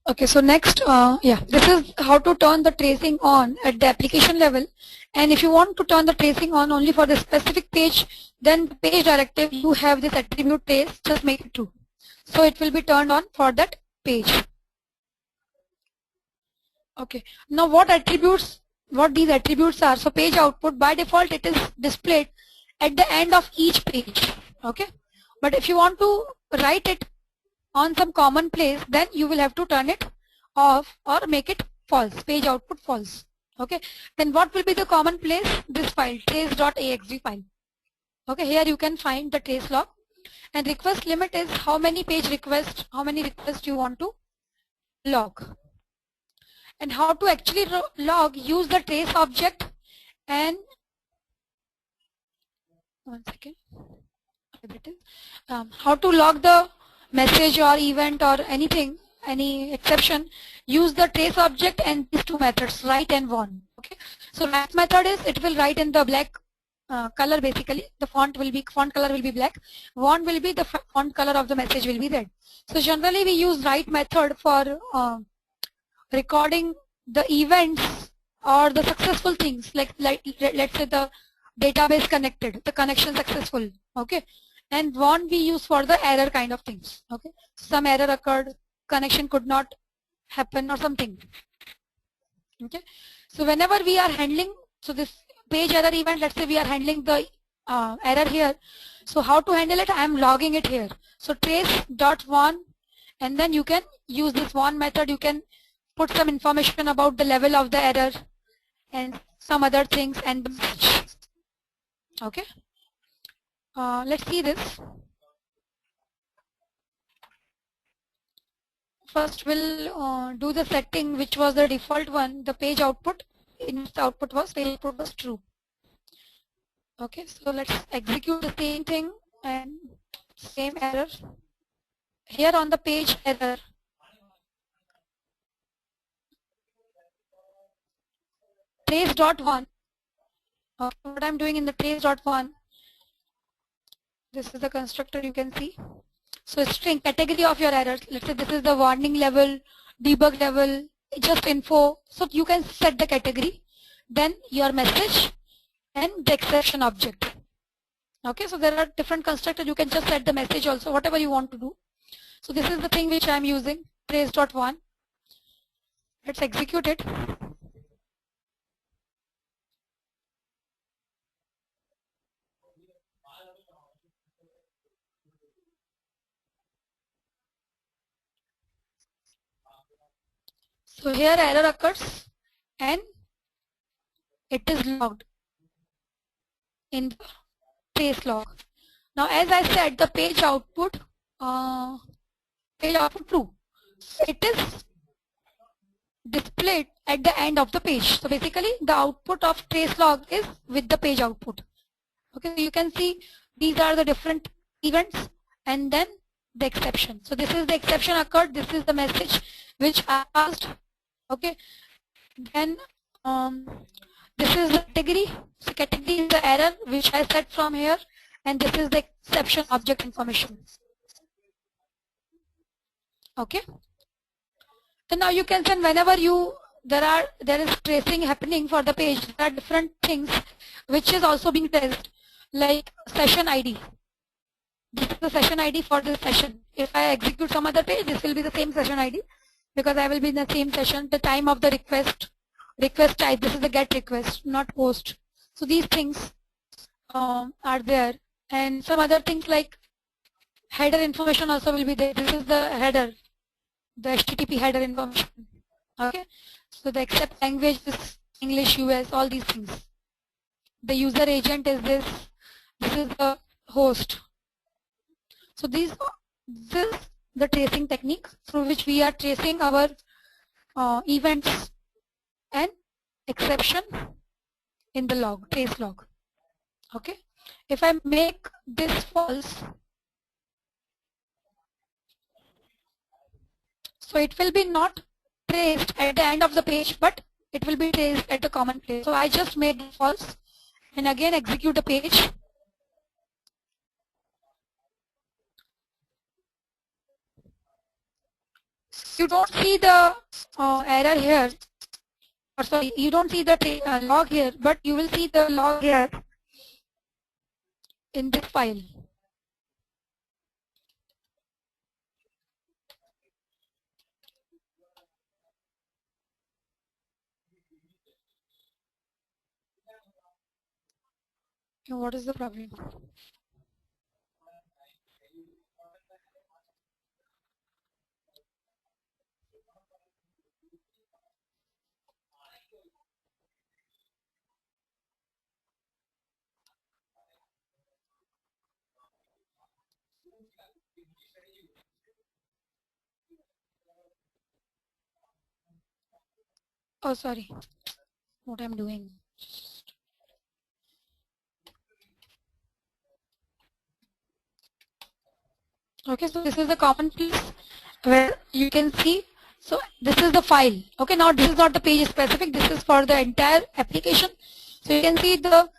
Okay, so next, this is how to turn the tracing on at the application level. And if you want to turn the tracing on only for the specific page, then the page directive, you have this attribute trace, just make it true. So it will be turned on for that page. Okay, now what these attributes are. So page output, by default, it is displayed at the end of each page. Okay, but if you want to write it on some common place, then you will have to turn it off or make it false, page output false. Okay, then what will be the common place? This file, trace.axg file. Okay, here you can find the trace log, and request limit is how many requests you want to log. And how to actually log, use the trace object, and one second, how to log the message or event or anything, any exception, use the trace object and these two methods, write and warn. Okay, so write method is, it will write in the black color, basically the font color will be black, warn will be the font color of the message will be red. So generally we use write method for recording the events or the successful things, like let's say the database connected, the connection successful. Okay, and warn we use for the error kind of things. Okay, some error occurred, connection could not happen or something. Okay, so whenever we are handling, so this page error event, let's say we are handling the error here. So how to handle it? I am logging it here. So trace.one, and then you can use this one method. You can put some information about the level of the error and some other things and the message. Okay. Let's see this. First we'll do the setting, which was the default one, the page output, in which the output was true. Okay, so let's execute the same thing and same error. Here on the page error, trace.one. What I'm doing in the trace.one, this is the constructor you can see. So string category of your errors. Let's say this is the warning level, debug level, just info. So you can set the category, then your message and the exception object. Okay, so there are different constructors. You can just set the message also, whatever you want to do. So this is the thing which I'm using, trace.one. Let's execute it. So here error occurs and it is logged in the trace log. Now as I said, the page output true. So it is displayed at the end of the page. So basically the output of trace log is with the page output. Okay, so you can see these are the different events and then the exception. So this is the exception occurred, this is the message which I passed. Okay, then this is the category. So category is the error which I set from here, and this is the exception object information. Okay. So now you can send whenever there is tracing happening for the page, there are different things which is also being traced, like session ID. This is the session ID for this session. If I execute some other page, this will be the same session ID because I will be in the same session. The time of the request type, this is the get request, not post. So these things are there, and some other things like header information also will be there. This is the header, the HTTP header information. Okay, so the accept language is English, US, all these things. The user agent is this. This is the host. So this is the tracing technique through which we are tracing our events and exception in the log, trace log. Okay, if I make this false, so it will be not traced at the end of the page, but it will be traced at the common place. So I just made it false and again execute the page. You don't see the error here, or sorry, you don't see the log here, but you will see the log here in this file. And what is the problem? Oh, sorry, what I'm doing. Okay, so this is the common place where you can see. So this is the file. Okay, now this is not the page specific. This is for the entire application. So you can see the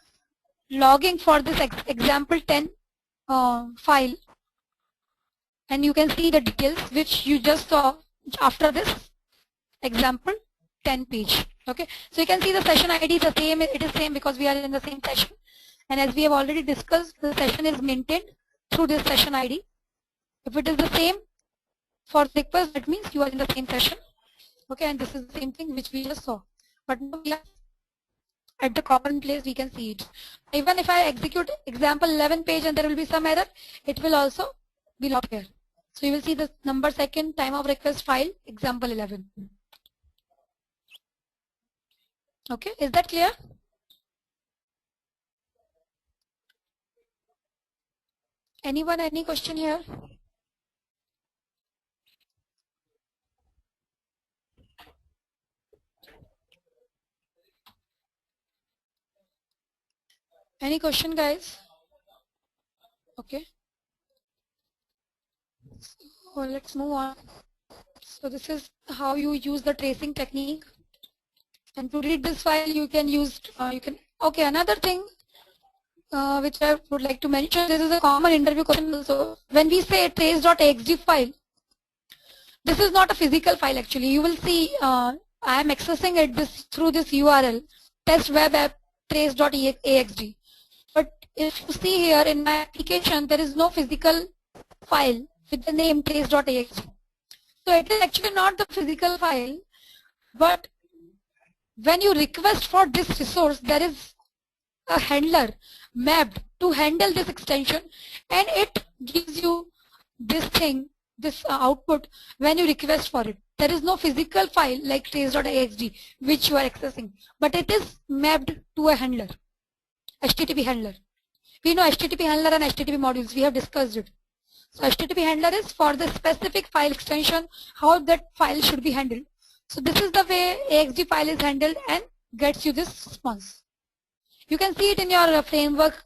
logging for this example 10 file, and you can see the details which you just saw after this example 10 page. Okay, so you can see the session ID is the same. It is same because we are in the same session, and as we have already discussed, the session is maintained through this session ID. If it is the same for request, that means you are in the same session. Okay, and this is the same thing which we just saw. But now we are At the common place we can see it. Even if I execute example 11 page and there will be some error, it will also be logged here. So you will see the number second, time of request file, example 11. Okay, is that clear? Anyone, any question here? Any question, guys? Okay. So let's move on. So this is how you use the tracing technique. And to read this file, you can use, okay, another thing which I would like to mention, this is a common interview question also. When we say trace.axd file, this is not a physical file actually. You will see I am accessing it through this URL, test web app trace.axd. But if you see here in my application, there is no physical file with the name trace.axd. So it is actually not the physical file, but when you request for this resource, there is a handler mapped to handle this extension, and it gives you this thing, this output when you request for it. There is no physical file like trace.axd which you are accessing, but it is mapped to a handler, HTTP handler. We know HTTP handler and HTTP modules, we have discussed it. So HTTP handler is for the specific file extension, how that file should be handled. So this is the way AXD file is handled and gets you this response. You can see it in your framework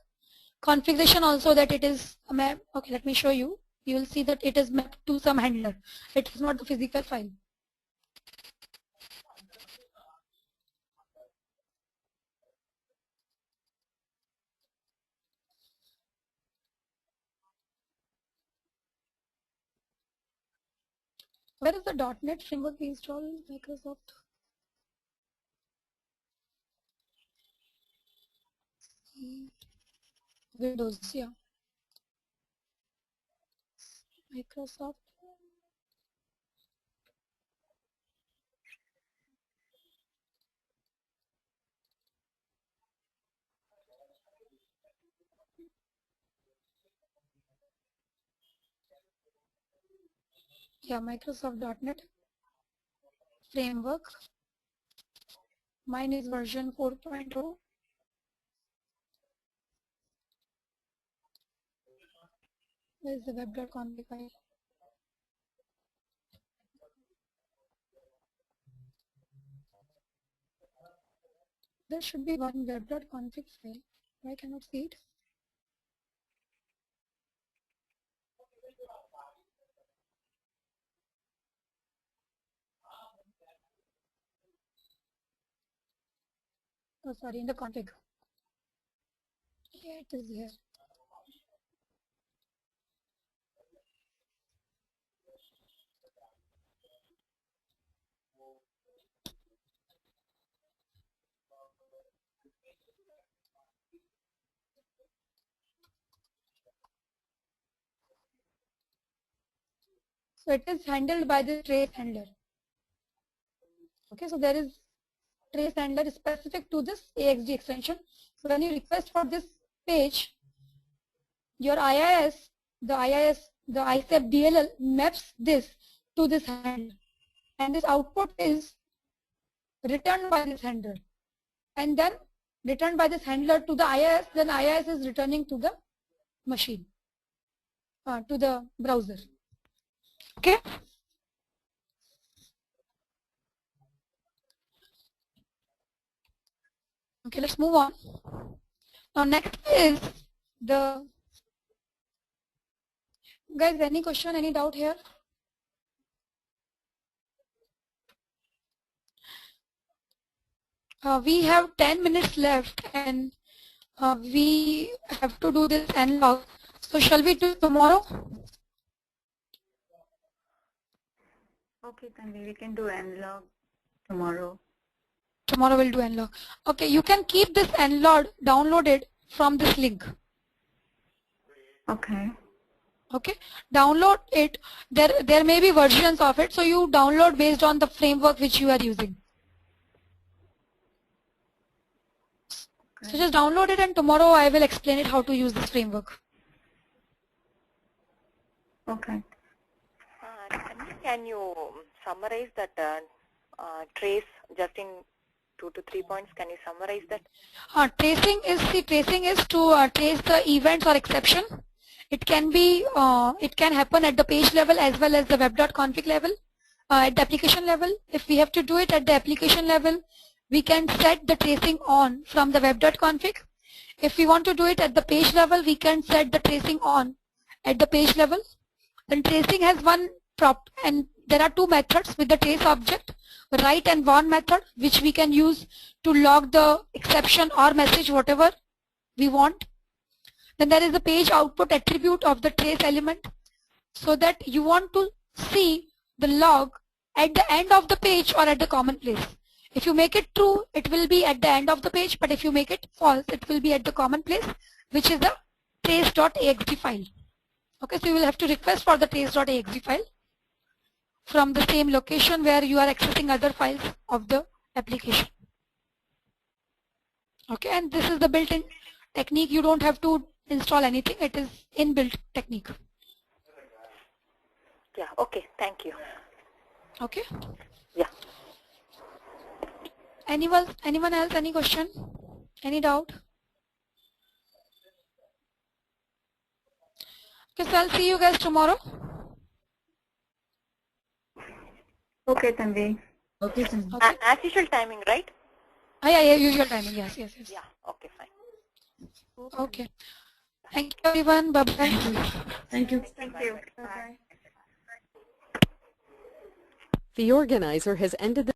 configuration also that it is a map. Okay, let me show you. You will see that it is mapped to some handler. It is not the physical file. Where is the .NET framework we installed? Microsoft. Windows, yeah. Microsoft. Yeah, Microsoft.NET framework. Mine is version 4.0. Where is the web.config file? There should be one web.config file. I cannot see it. Oh, sorry, in the config. Yeah, it is here. So it is handled by the trace handler. Okay, so there is trace handler specific to this AXD extension. So when you request for this page, your IIS, the ISAP DLL maps this to this handler, and this output is returned by this handler, and then returned by this handler to the IIS. Then IIS is returning to the machine, to the browser. Okay. Okay, let's move on. Now next is the, guys, any question, any doubt here? We have 10 minutes left and we have to do this Nlog. So shall we do tomorrow? Okay, Tanvi, we can do Nlog tomorrow. Tomorrow we'll do Nlog. Okay, you can keep this Nlog downloaded from this link. Okay. Okay, download it. There may be versions of it, so you download based on the framework which you are using. So just download it and tomorrow I will explain it how to use this framework. Okay. Can you summarize that trace just in 2 to 3 points? Can you summarize that? Tracing is to trace the events or exception. It can be it can happen at the page level as well as the web.config level. At the application level, if we have to do it at the application level, we can set the tracing on from the web.config. If we want to do it at the page level, we can set the tracing on at the page level. Then tracing has one prop, and there are two methods with the trace object, write and warn method, which we can use to log the exception or message, whatever we want. Then there is the page output attribute of the trace element, so that you want to see the log at the end of the page or at the common place. If you make it true, it will be at the end of the page, but if you make it false, it will be at the common place, which is the trace.exe file. Okay, so you will have to request for the trace.exe file from the same location where you are accessing other files of the application. Okay, and this is the built-in technique. You don't have to install anything. It is inbuilt technique. Yeah, okay, thank you. Okay. Yeah. Anyone else, any question? Any doubt? Okay, so I'll see you guys tomorrow. Okay, Tanvi. Okay, sir. Okay. As usual timing, right? Yeah, usual timing. Yes. Yeah, okay, fine. Okay. Thank you, everyone. Bye-bye. Thank you. Thank you. Bye-bye. The organizer has ended the